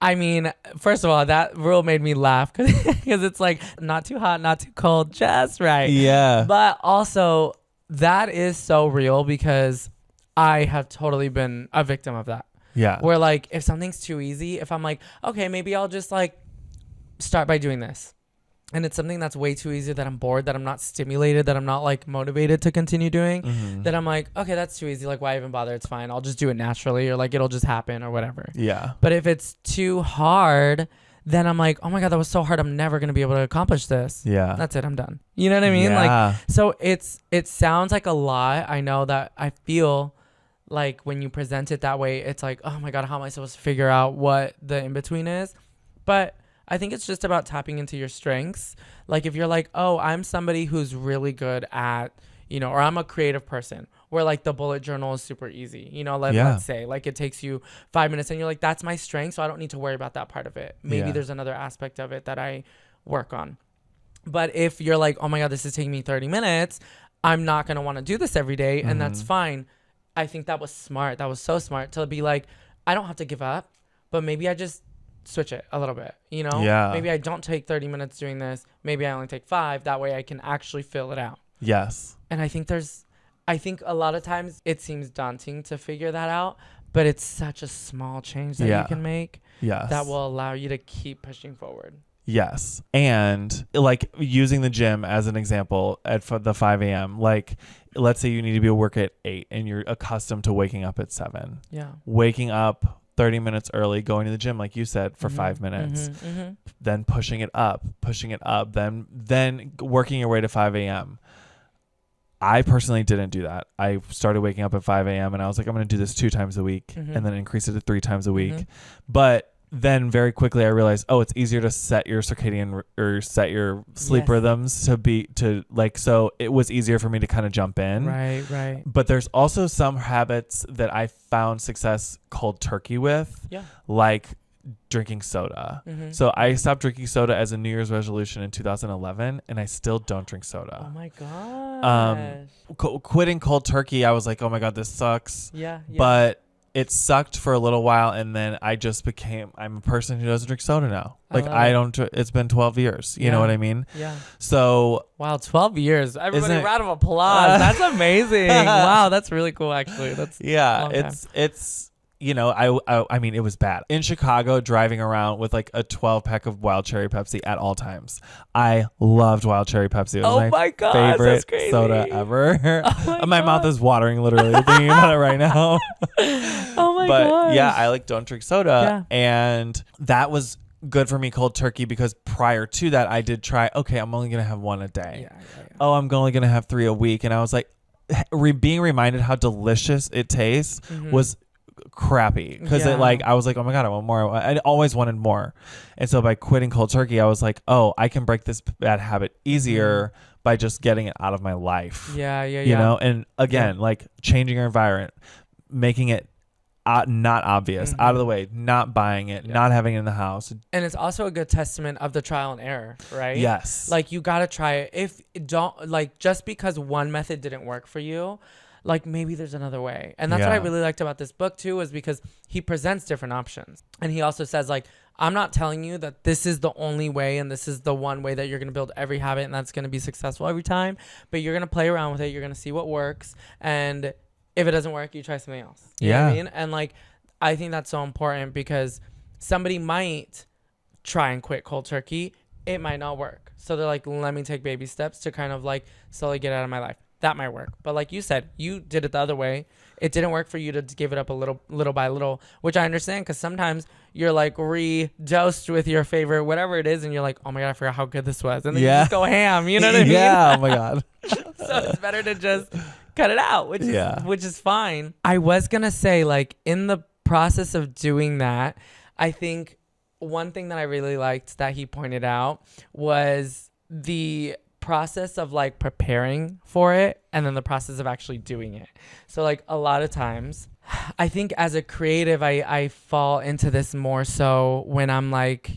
I mean, first of all, that rule made me laugh because it's like not too hot, not too cold, just right. Yeah. But also that is so real because I have totally been a victim of that. Yeah. Where like if something's too easy, if I'm like, okay, maybe I'll just like start by doing this, and it's something that's way too easy, that I'm bored, that I'm not stimulated, that I'm not like motivated to continue doing, then I'm like, okay, that's too easy. Like why even bother? It's fine. I'll just do it naturally, or like it'll just happen or whatever. Yeah. But if it's too hard, then I'm like, oh my God, that was so hard. I'm never going to be able to accomplish this. Yeah. That's it. I'm done. You know what I mean? Yeah. Like, so it sounds like a lot. I know that I feel like when you present it that way, it's like, oh my God, how am I supposed to figure out what the in-between is? But I think it's just about tapping into your strengths. Like if you're like, oh, I'm somebody who's really good at, you know, or I'm a creative person where like the bullet journal is super easy, you know, let's say like it takes you 5 minutes and you're like, that's my strength, so I don't need to worry about that part of it. Maybe there's another aspect of it that I work on. But if you're like, oh my God, this is taking me 30 minutes, I'm not going to want to do this every day, and that's fine. I think that was smart. That was so smart to be like, I don't have to give up, but maybe I just switch it a little bit, you know? Yeah. Maybe I don't take 30 minutes doing this. Maybe I only take 5. That way I can actually fill it out. Yes. And I think a lot of times it seems daunting to figure that out, but it's such a small change that you can make that will allow you to keep pushing forward. Yes. And like using the gym as an example at the 5 a.m., like let's say you need to be at work at 8 and you're accustomed to waking up at 7. Yeah. Waking up 30 minutes early, going to the gym, like you said, for 5 minutes, then pushing it up, then working your way to 5 a.m. I personally didn't do that. I started waking up at 5 a.m. and I was like, I'm going to do this 2 times a week and then increase it to 3 times a week. But then very quickly I realized, it's easier to set your circadian or set your sleep rhythms so it was easier for me to kind of jump in. Right. But there's also some habits that I found success cold turkey with, like drinking soda. So I stopped drinking soda as a New Year's resolution in 2011, and I still don't drink soda. Oh my gosh. Quitting cold turkey, I was like, oh my God, this sucks. Yeah. But it sucked for a little while, and then I'm a person who doesn't drink soda now. Like it's been 12 years. You know what I mean? Yeah. So. Wow, 12 years. Everybody, round of applause. That's amazing. Wow, that's really cool, actually. That's it's I mean, it was bad. In Chicago, driving around with like a 12-pack of Wild Cherry Pepsi at all times. I loved Wild Cherry Pepsi. It was my favorite soda ever. My mouth is watering literally thinking about it right now. Oh my god. Yeah, I don't drink soda. Yeah. And that was good for me cold turkey because prior to that, I did try, I'm only going to have 1 a day. Yeah. I'm only going to have 3 a week. And I was like, being reminded how delicious it tastes was crappy because I was like, oh my God, I want more. I always wanted more. And so by quitting cold turkey, I was like, I can break this bad habit easier by just getting it out of my life. Yeah. You know, and again, like changing your environment, making it not obvious, out of the way, not buying it, not having it in the house. And it's also a good testament of the trial and error, right? Yes. Like you got to try it. Just because one method didn't work for you, like maybe there's another way. And that's what I really liked about this book too, is because he presents different options. And he also says like, I'm not telling you that this is the only way and this is the one way that you're going to build every habit and that's going to be successful every time, but you're going to play around with it. You're going to see what works. And if it doesn't work, you try something else. You know what I mean? And like, I think that's so important because somebody might try and quit cold turkey. It might not work. So they're like, let me take baby steps to kind of like slowly get out of my life. That might work. But like you said, you did it the other way. It didn't work for you to give it up a little by little, which I understand because sometimes you're like re-dosed with your favorite, whatever it is. And you're like, oh my God, I forgot how good this was. And then you just go ham. You know what I mean? Yeah. Oh my God. So it's better to just cut it out, which is fine. I was going to say like in the process of doing that, I think one thing that I really liked that he pointed out was the process of like preparing for it and then the process of actually doing it. So like a lot of times I think as a creative I fall into this more so when I'm like,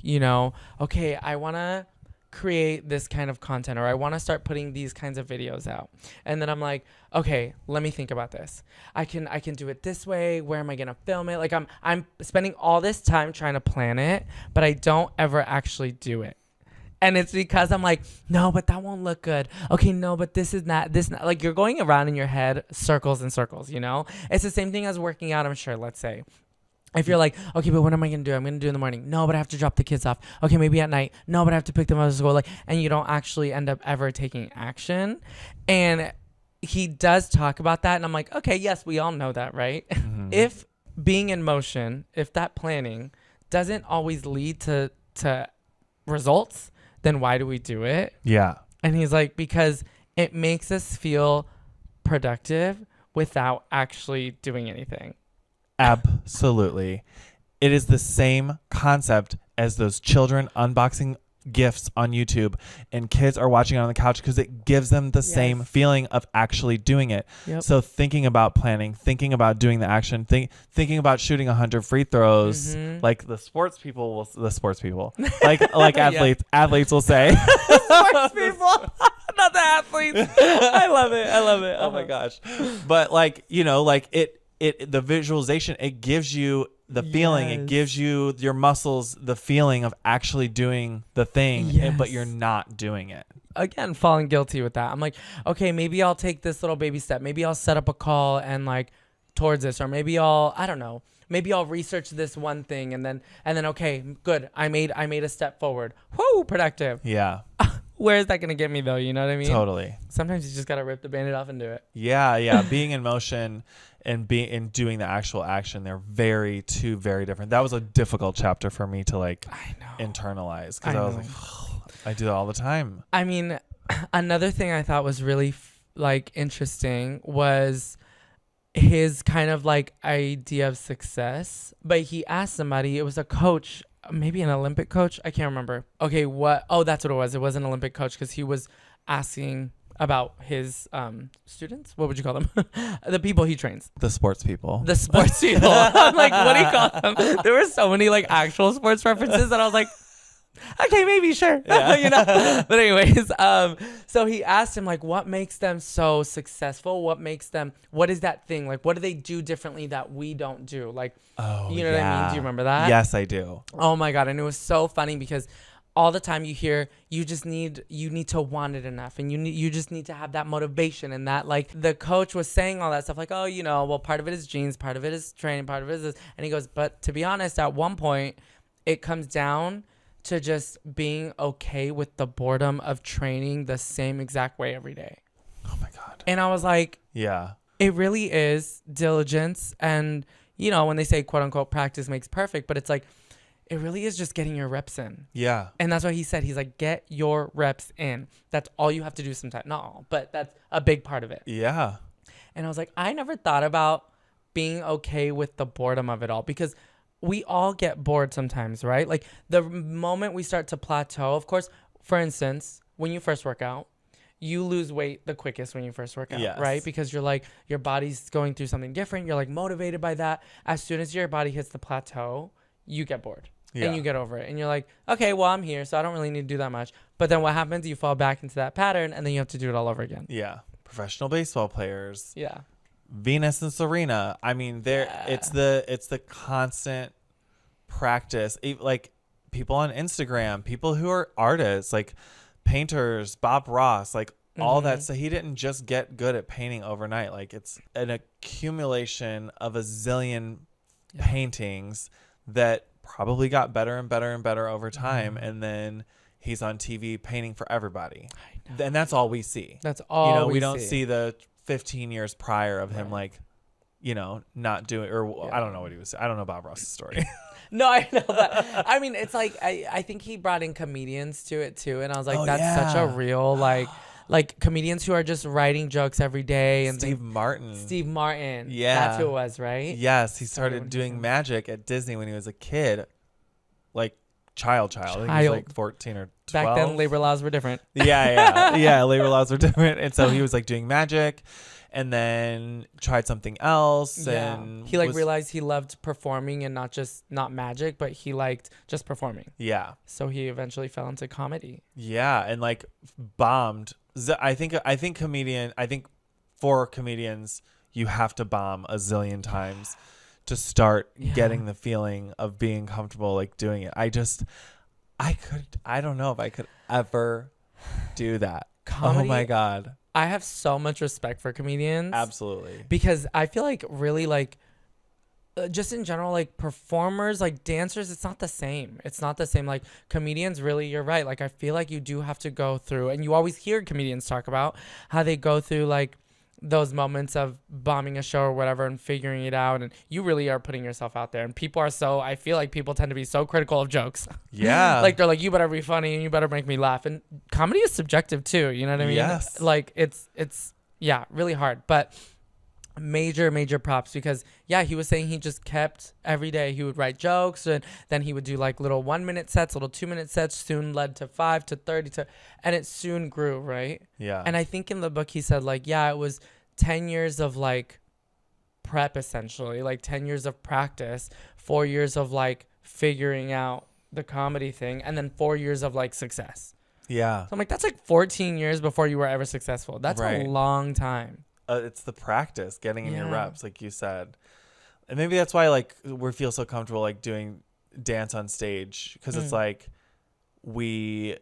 okay, I want to create this kind of content or I want to start putting these kinds of videos out. And then I'm like, okay, let me think about this. I can do it this way. Where am I going to film it? Like I'm spending all this time trying to plan it, but I don't ever actually do it. And it's because I'm like, no, but that won't look good. Okay, no, but this. Like you're going around in your head circles and circles, It's the same thing as working out, I'm sure, let's say. If you're like, okay, but what am I going to do? I'm going to do in the morning. No, but I have to drop the kids off. Okay, maybe at night. No, but I have to pick them up to school. And you don't actually end up ever taking action. And he does talk about that. And I'm like, okay, yes, we all know that, right? Mm-hmm. If being in motion, if that planning doesn't always lead to results, then why do we do it? Yeah. And he's like, because it makes us feel productive without actually doing anything. Absolutely. It is the same concept as those children unboxing gifts on YouTube and kids are watching it on the couch because it gives them the same feeling of actually doing it. Yep. So thinking about planning, thinking about doing the action, thinking about shooting 100 free throws, like the sports people, like athletes will say. Sports people, not the athletes. I love it. Oh my gosh. But the visualization, it gives you the feeling, it gives you your muscles the feeling of actually doing the thing, but you're not doing it. Again, falling guilty with that. I'm like, okay, maybe I'll take this little baby step. Maybe I'll set up a call and towards this, or maybe I don't know, maybe I'll research this one thing and then okay, good. I made a step forward. Whoo, productive. Yeah. Where is that going to get me though? You know what I mean? Totally. Sometimes you just got to rip the Band-Aid off and do it. Yeah. Being in motion and doing the actual action, they're two very different. That was a difficult chapter for me to like internalize, because I was like, I do that all the time. I mean, another thing I thought was really like interesting was his kind of like idea of success. But he asked somebody, it was a coach, maybe an Olympic coach, I can't remember. Okay, that's what it was. It was an Olympic coach, because he was asking about his students. What would you call them? The people he trains. The sports people. The sports people. I'm like, what do you call them? There were so many like actual sports references that I was like, okay, maybe, sure. Yeah. You know? But anyways, so he asked him, like, what makes them so successful? What is that thing? Like, what do they do differently that we don't do? Like, you know what I mean? Do you remember that? Yes, I do. Oh my God. And it was so funny, because all the time you hear, you need to want it enough, and you just need to have that motivation, and that, like, the coach was saying all that stuff, like, oh, you know, well, part of it is genes, part of it is training, part of it is this. And he goes, but to be honest, at one point it comes down to just being okay with the boredom of training the same exact way every day. Oh my God. And I was like, yeah, it really is diligence. And, you know, when they say quote unquote practice makes perfect, but it's like, it really is just getting your reps in. Yeah. And that's what he said. He's like, get your reps in. That's all you have to do sometimes. Not all, but that's a big part of it. Yeah. And I was like, I never thought about being okay with the boredom of it all, because we all get bored sometimes, right? Like, the moment we start to plateau, of course, for instance, when you first work out, you lose weight the quickest when you first work out, yes. right? Because you're like, your body's going through something different. You're like motivated by that. As soon as your body hits the plateau, you get bored. And you get over it. And you're like, okay, well, I'm here, so I don't really need to do that much. But then what happens? You fall back into that pattern, and then you have to do it all over again. Yeah. Professional baseball players. Yeah. Venus and Serena. I mean, it's the constant practice. Like, people on Instagram, people who are artists, like painters, Bob Ross, like all that. So he didn't just get good at painting overnight. Like, it's an accumulation of a zillion paintings that probably got better and better and better over time, and then he's on TV painting for everybody. And that's all we see. That's all. You know, we don't see the 15 years prior of him, like, you know, not doing, or I don't know what he was. I don't know Bob Ross's story. No, I know, but I mean, it's like I think he brought in comedians to it too, and I was like, that's such a real like comedians who are just writing jokes every day. And Steve Martin. Yeah. That's who it was, right? Yes. He started doing magic at Disney when he was a kid. Like child. I think he was like 14 or 12. Back then, labor laws were different. Yeah, labor laws were different. And so he was like doing magic, and then tried something else. Yeah. And he realized he loved performing, and not magic, but he liked just performing. Yeah. So he eventually fell into comedy. Yeah. And like bombed. I think for comedians, you have to bomb a zillion times to start getting the feeling of being comfortable, like doing it. I don't know if I could ever do that. Comedy, oh my God. I have so much respect for comedians. Absolutely. Because I feel like really like, just in general, like performers, like dancers, it's not the same. Like comedians, really, you're right. Like, I feel like you do have to go through, and you always hear comedians talk about how they go through like those moments of bombing a show or whatever and figuring it out. And you really are putting yourself out there. And I feel like people tend to be so critical of jokes. Yeah. Like, they're like, you better be funny and you better make me laugh. And comedy is subjective too. You know what I mean? Yes. Like, it's really hard. But major props, because he was saying he just kept every day, he would write jokes, and then he would do like little 1 minute sets, little 2 minute sets, soon led to 5 to 30 and it soon grew, right? Yeah. And I think in the book he said like, it was 10 years of like prep, essentially, like 10 years of practice, 4 years of like figuring out the comedy thing, and then 4 years of like success. Yeah. So I'm like, that's like 14 years before you were ever successful. That's a long time. It's the practice, getting in your reps, like you said. And maybe that's why like we feel so comfortable like doing dance on stage, because it's like you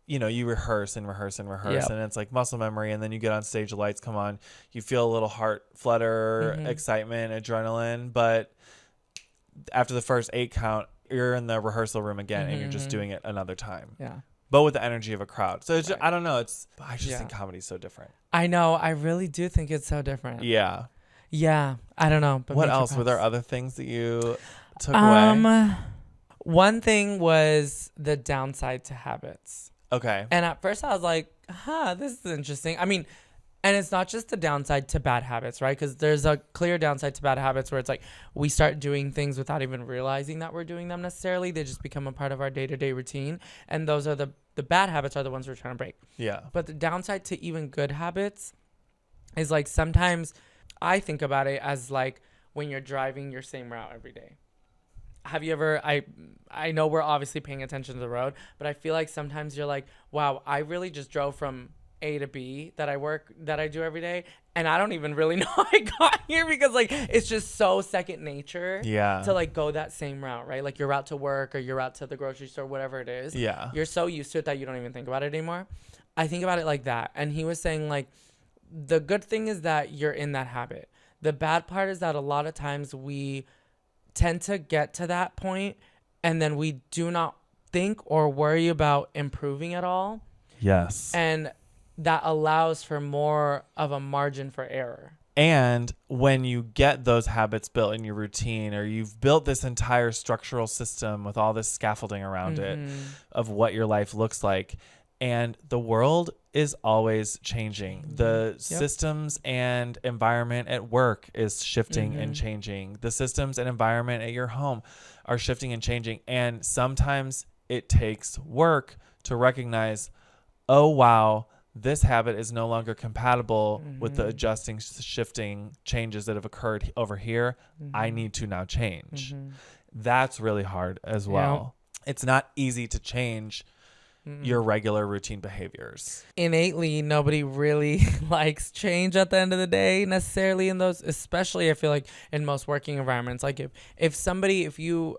rehearse and it's like muscle memory, and then you get on stage, the lights come on, you feel a little heart flutter, excitement, adrenaline, but after the first 8 count, you're in the rehearsal room again and you're just doing it another time. Yeah. But with the energy of a crowd. So it's just, I don't know. I just think comedy's so different. I know. I really do think it's so different. Yeah. Yeah. I don't know. But what else? Were there other things that you took away? One thing was the downside to habits. Okay. And at first I was like, this is interesting. I mean, and it's not just the downside to bad habits, right? Because there's a clear downside to bad habits where it's like we start doing things without even realizing that we're doing them necessarily. They just become a part of our day-to-day routine. And those are the bad habits are the ones we're trying to break. Yeah. But the downside to even good habits is like sometimes I think about it as like when you're driving your same route every day. Have you ever, I know we're obviously paying attention to the road, but I feel like sometimes you're like, wow, I really just drove from A to B that I do every day. And I don't even really know how I got here because like, it's just so second nature to like go that same route, right? Like your route to work or your route to the grocery store, whatever it is. Yeah. You're so used to it that you don't even think about it anymore. I think about it like that. And he was saying like, the good thing is that you're in that habit. The bad part is that a lot of times we tend to get to that point and then we do not think or worry about improving at all. Yes. And that allows for more of a margin for error. And when you get those habits built in your routine, or you've built this entire structural system with all this scaffolding around it of what your life looks like, and the world is always changing. The systems and environment at work is shifting and changing. The systems and environment at your home are shifting and changing. And sometimes it takes work to recognize, oh, wow, this habit is no longer compatible with the adjusting, shifting changes that have occurred over here. I need to now change. That's really hard as well. It's not easy to change your regular routine behaviors. Innately, nobody really likes change at the end of the day necessarily in those, especially I feel like in most working environments. Like if you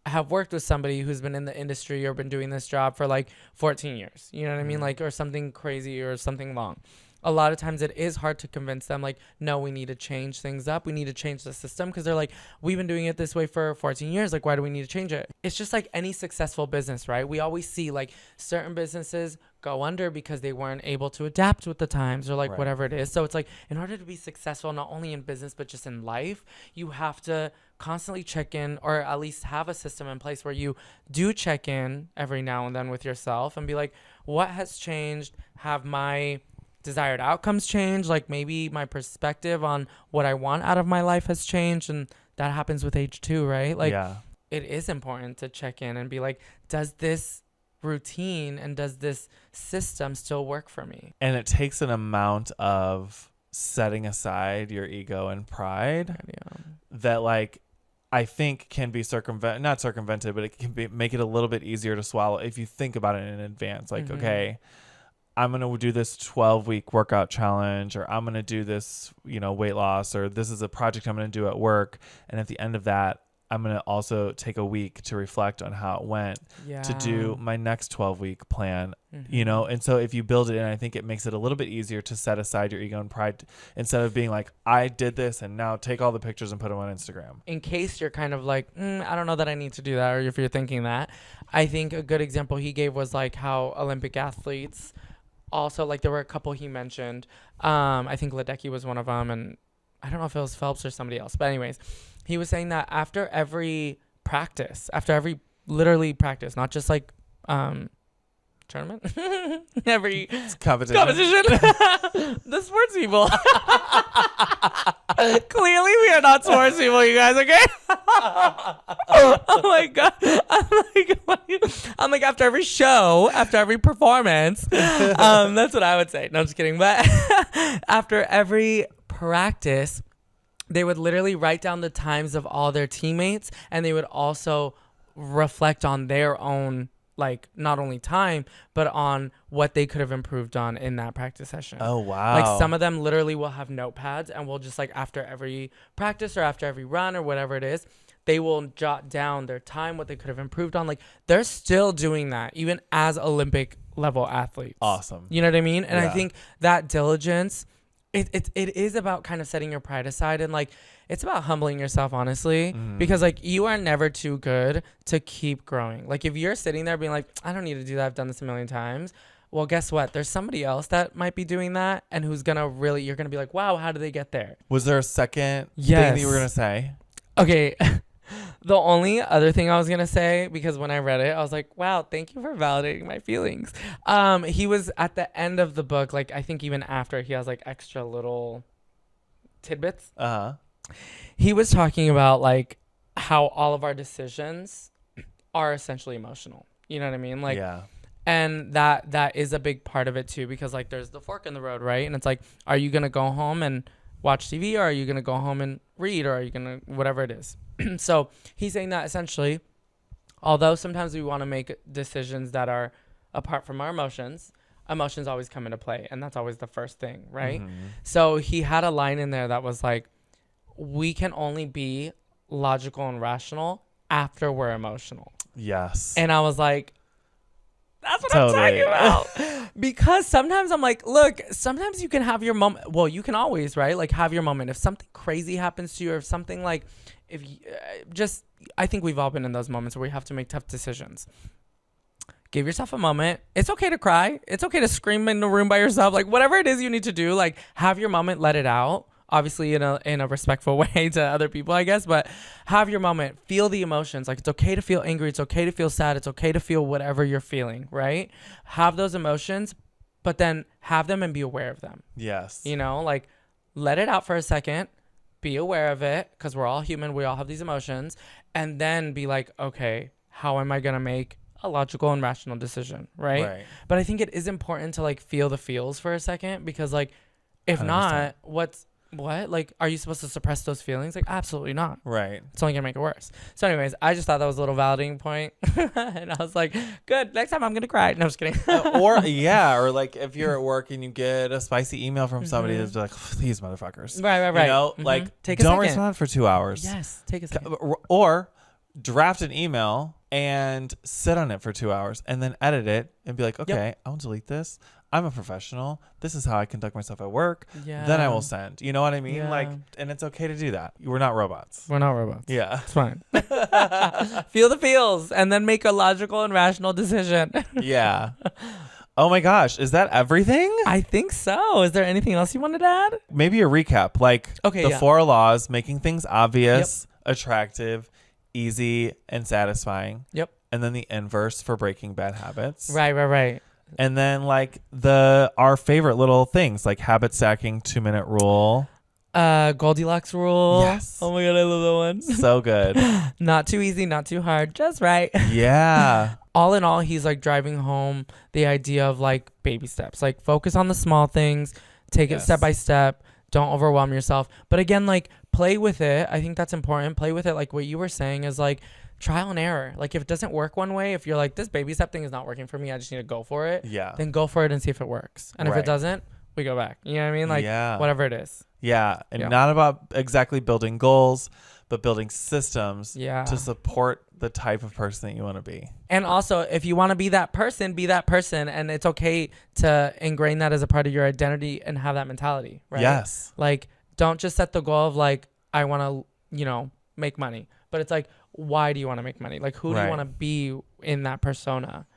have worked with somebody who's been in the industry or been doing this job for like 14 years, you know what I mean? Like, or something crazy or something long. A lot of times it is hard to convince them like, no, we need to change things up. We need to change the system because they're like, we've been doing it this way for 14 years. Like, why do we need to change it? It's just like any successful business, right? We always see like certain businesses go under because they weren't able to adapt with the times or like whatever it is. So it's like in order to be successful, not only in business, but just in life, you have to constantly check in or at least have a system in place where you do check in every now and then with yourself and be like, what has changed? Have my desired outcomes change? Like maybe my perspective on what I want out of my life has changed, and that happens with age too, right? Like it is important to check in and be like, does this routine and does this system still work for me? And it takes an amount of setting aside your ego and pride that like I think can be not circumvented, but it can make it a little bit easier to swallow if you think about it in advance. Like, okay, I'm going to do this 12-week workout challenge, or I'm going to do this, weight loss, or this is a project I'm going to do at work. And at the end of that, I'm going to also take a week to reflect on how it went to do my next 12-week plan, And so if you build it in, I think it makes it a little bit easier to set aside your ego and pride instead of being like, I did this and now take all the pictures and put them on Instagram. In case you're kind of like, I don't know that I need to do that, or if you're thinking that, I think a good example he gave was like how Olympic athletes also, like there were a couple he mentioned. I think Ledecky was one of them, and I don't know if it was Phelps or somebody else. But anyways, he was saying that after every literally practice, not just like tournament, every competition. The sports people. Clearly, we are not sports people, you guys. Okay. Oh my god. I'm like after every show, after every performance. That's what I would say. No, I'm just kidding. But after every practice, they would literally write down the times of all their teammates, and they would also reflect on their own, like not only time, but on what they could have improved on in that practice session. Oh, wow. Like some of them literally will have notepads, and will just like after every practice or after every run or whatever it is, they will jot down their time, what they could have improved on. Like they're still doing that even as Olympic level athletes. Awesome. You know what I mean? And I think that diligence it is about kind of setting your pride aside, and like it's about humbling yourself, honestly, because like you are never too good to keep growing. Like if you're sitting there being like, I don't need to do that, I've done this a million times. Well, guess what? There's somebody else that might be doing that, and who's gonna really, you're gonna be like, wow, how did they get there? Was there a second thing Yes. that you were gonna say? Okay. The only other thing I was gonna say, because when I read it, I was like, wow, thank you for validating my feelings. He was at the end of the book, like I think even after, he has like extra little tidbits. He was talking about like how all of our decisions are essentially emotional. You know what I mean? Like, yeah. and that is a big part of it too, because like there's the fork in the road, right? And it's like, are you gonna go home and watch TV, or are you gonna go home and read, or are you gonna whatever it is? So he's saying that essentially, although sometimes we want to make decisions that are apart from our emotions always come into play, and that's always the first thing, right? So he had a line in there that was like, we can only be logical and rational after we're emotional. Yes. And I was like, that's what I'm talking about. Because sometimes I'm like, look, sometimes you can have your moment. Well, you can always, right? Like have your moment. If something crazy happens to you, or if something like, if you, I think we've all been in those moments where we have to make tough decisions. Give yourself a moment. It's okay to cry. It's okay to scream in the room by yourself. Like whatever it is you need to do, like have your moment, let it out. Obviously in a respectful way to other people, I guess, but have your moment. Feel the emotions. Like it's okay to feel angry. It's okay to feel sad. It's okay to feel whatever you're feeling, right? Have those emotions, but then have them and be aware of them. Yes. You know, like let it out for a second. Be aware of it, because we're all human. We all have these emotions. And then be like, okay, how am I going to make a logical and rational decision, right? But I think it is important to like feel the feels for a second, because like if 100%. not, what? Like, are you supposed to suppress those feelings? Like, absolutely not. Right. It's only going to make it worse. So anyways, I just thought that was a little validating point. And I was like, good. Next time I'm going to cry. No, I'm just kidding. or like if you're at work and you get a spicy email from somebody that's like, these motherfuckers. Right. You know, like take a don't second. respond for 2 hours. Yes. Take a second. Or draft an email and sit on it for 2 hours and then edit it and be like, okay, I'll delete this. I'm a professional. This is how I conduct myself at work. Yeah. Then I will send. You know what I mean? Yeah. Like, and it's okay to do that. We're not robots. We're not robots. Yeah. It's fine. Feel the feels and then make a logical and rational decision. Yeah. Oh my gosh. Is that everything? I think so. Is there anything else you wanted to add? Maybe a recap. Like the 4 laws, making things obvious, attractive, easy, and satisfying. Yep. And then the inverse for breaking bad habits. Right. And then like our favorite little things like habit stacking, 2-minute rule. Goldilocks rule. Yes. Oh my God, I love that one. So good. Not too easy, not too hard, just right. Yeah. All in all, he's like driving home the idea of like baby steps. Like focus on the small things, take it step by step. Don't overwhelm yourself. But again, like play with it. I think that's important. Play with it. Like what you were saying is like trial and error. Like if it doesn't work one way, if you're like, this baby step thing is not working for me, I just need to go for it. Yeah. Then go for it and see if it works. And if it doesn't, we go back. You know what I mean? Like whatever it is. Yeah. And not about exactly building goals, but building systems to support the type of person that you want to be. And also, if you want to be that person, be that person. And it's okay to ingrain that as a part of your identity and have that mentality, right? Yes. Like, don't just set the goal of like, I want to, make money. But it's like, why do you want to make money? Like, who do you want to be in that persona?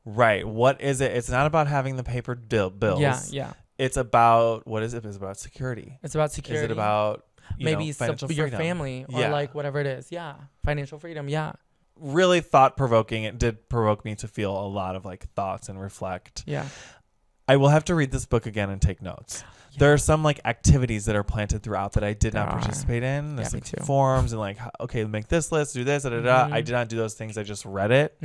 Right. What is it? It's not about having the paper bills. Yeah. It's about, what is it? It's about security. It's about security. Is it about maybe financial your freedom? family or like whatever it is? Yeah. Financial freedom. Yeah. Really thought-provoking. It did provoke me to feel a lot of like thoughts and reflect. Yeah. I will have to read this book again and take notes. Yeah. There are some like activities that are planted throughout that I did not participate in. There's like forms and like, okay, make this list, do this, I did not do those things. I just read it.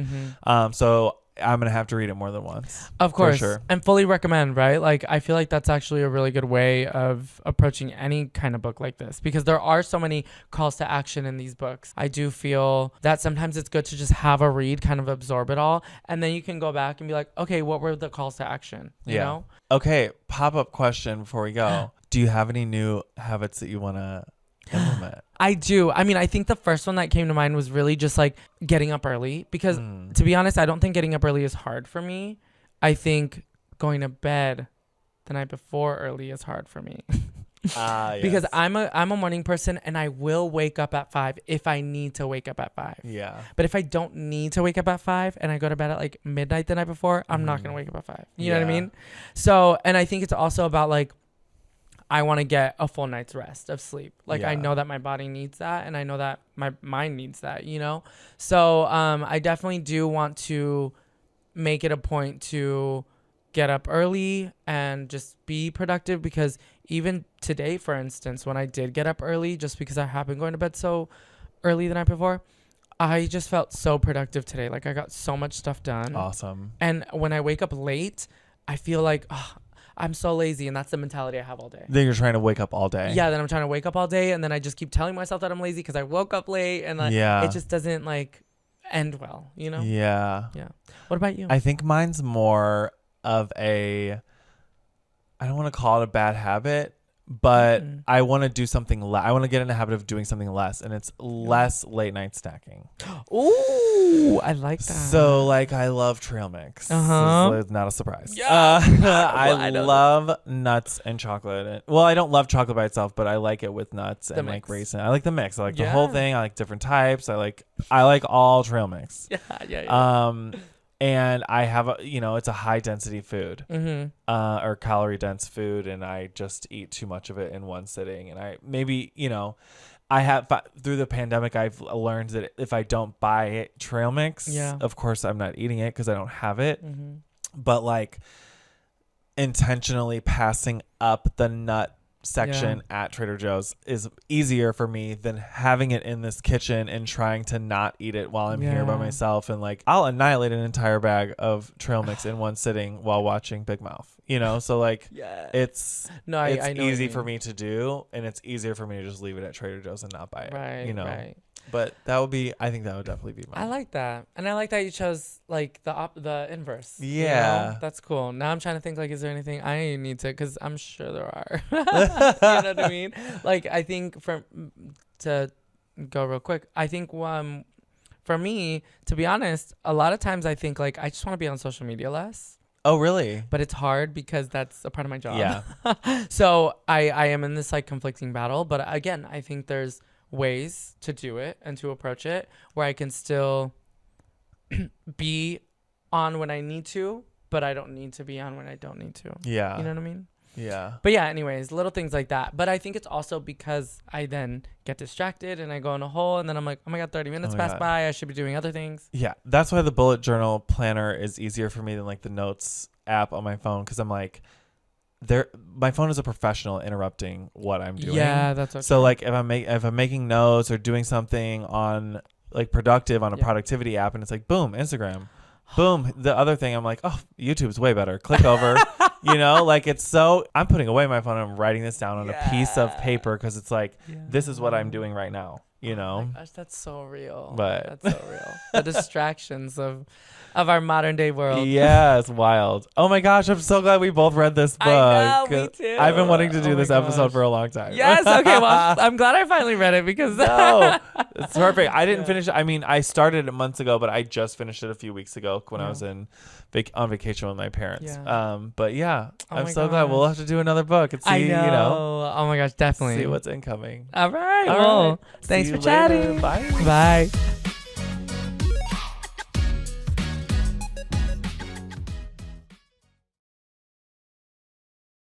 So I'm going to have to read it more than once. Of course. For sure. And fully recommend, right? Like, I feel like that's actually a really good way of approaching any kind of book like this, because there are so many calls to action in these books. I do feel that sometimes it's good to just have a read, kind of absorb it all. And then you can go back and be like, okay, what were the calls to action? You know? Okay. Pop-up question before we go. Do you have any new habits that you want to implement? I do. I mean, I think the first one that came to mind was really just like getting up early, because to be honest, I don't think getting up early is hard for me. I think going to bed the night before early is hard for me. Yes. Because I'm a morning person, and I will wake up at 5 if I need to wake up at 5. Yeah. But if I don't need to wake up at 5 and I go to bed at like midnight the night before, I'm not going to wake up at 5. You know what I mean? So, and I think it's also about like, I want to get a full night's rest of sleep. Like I know that my body needs that, and I know that my mind needs that, you know? So, I definitely do want to make it a point to get up early and just be productive, because even today, for instance, when I did get up early, just because I have been going to bed so early the night before, I just felt so productive today. Like I got so much stuff done. Awesome. And when I wake up late, I feel like, I'm so lazy, and that's the mentality I have all day. Then you're trying to wake up all day. Yeah, then I'm trying to wake up all day, and then I just keep telling myself that I'm lazy because I woke up late, and like, it just doesn't like end well, you know? Yeah. Yeah. What about you? I think mine's more of a, I don't want to call it a bad habit, but I want to do something I want to get in the habit of doing something less, and it's less late night snacking. Ooh, I like that. So like I love trail mix. It's not a surprise. Yeah. I love nuts and chocolate. Well, I don't love chocolate by itself, but I like it with nuts and like raisin. I like the mix. I like the whole thing. I like different types. I like all trail mix. Yeah. And I have it's a high density food, or calorie dense food, and I just eat too much of it in one sitting. And I maybe, I have through the pandemic, I've learned that if I don't buy trail mix, of course I'm not eating it because I don't have it. But like intentionally passing up the nut section at Trader Joe's is easier for me than having it in this kitchen and trying to not eat it while I'm here by myself. And like I'll annihilate an entire bag of trail mix in one sitting while watching Big Mouth, so like it's easy for me to do, and it's easier for me to just leave it at Trader Joe's and not buy it, right. But I think that would definitely be mine. I like that. And I like that you chose like the inverse. Yeah. That's cool. Now I'm trying to think like, is there anything I need to, because I'm sure there are. You know what I mean? Like I think to go real quick, I think for me, to be honest, a lot of times I think like I just want to be on social media less. Oh, really? But it's hard because that's a part of my job. Yeah. So I am in this like conflicting battle. But again, I think there's ways to do it and to approach it where I can still be on when I need to, but I don't need to be on when I don't need to. Yeah. You know what I mean? Yeah. But yeah, anyways, little things like that. But I think it's also because I then get distracted and I go in a hole, and then I'm like, oh my God, 30 minutes passed by. I should be doing other things. Yeah. That's why the bullet journal planner is easier for me than like the notes app on my phone. 'Cause I'm like, my phone is a professional interrupting what I'm doing. Yeah, that's okay. So like if I'm making notes or doing something on like productive on a productivity app, and it's like boom, Instagram, boom, the other thing, I'm like, oh, YouTube's way better. Click over. Like it's so, I'm putting away my phone and I'm writing this down on a piece of paper because it's like this is what I'm doing right now. Oh my gosh, that's so real. But that's so real. The distractions of our modern day world. Yeah, it's wild. Oh my gosh, I'm so glad we both read this book. I know, me too. I've been wanting to do this episode for a long time. Yes, okay, well, I'm glad I finally read it because no, it's perfect. I didn't finish it. I mean, I started it months ago, but I just finished it a few weeks ago when I was on vacation with my parents. But yeah, I'm so glad we'll have to do another book and see, Oh my gosh, definitely. See what's incoming. All right. Well, thanks for chatting. Bye. Bye.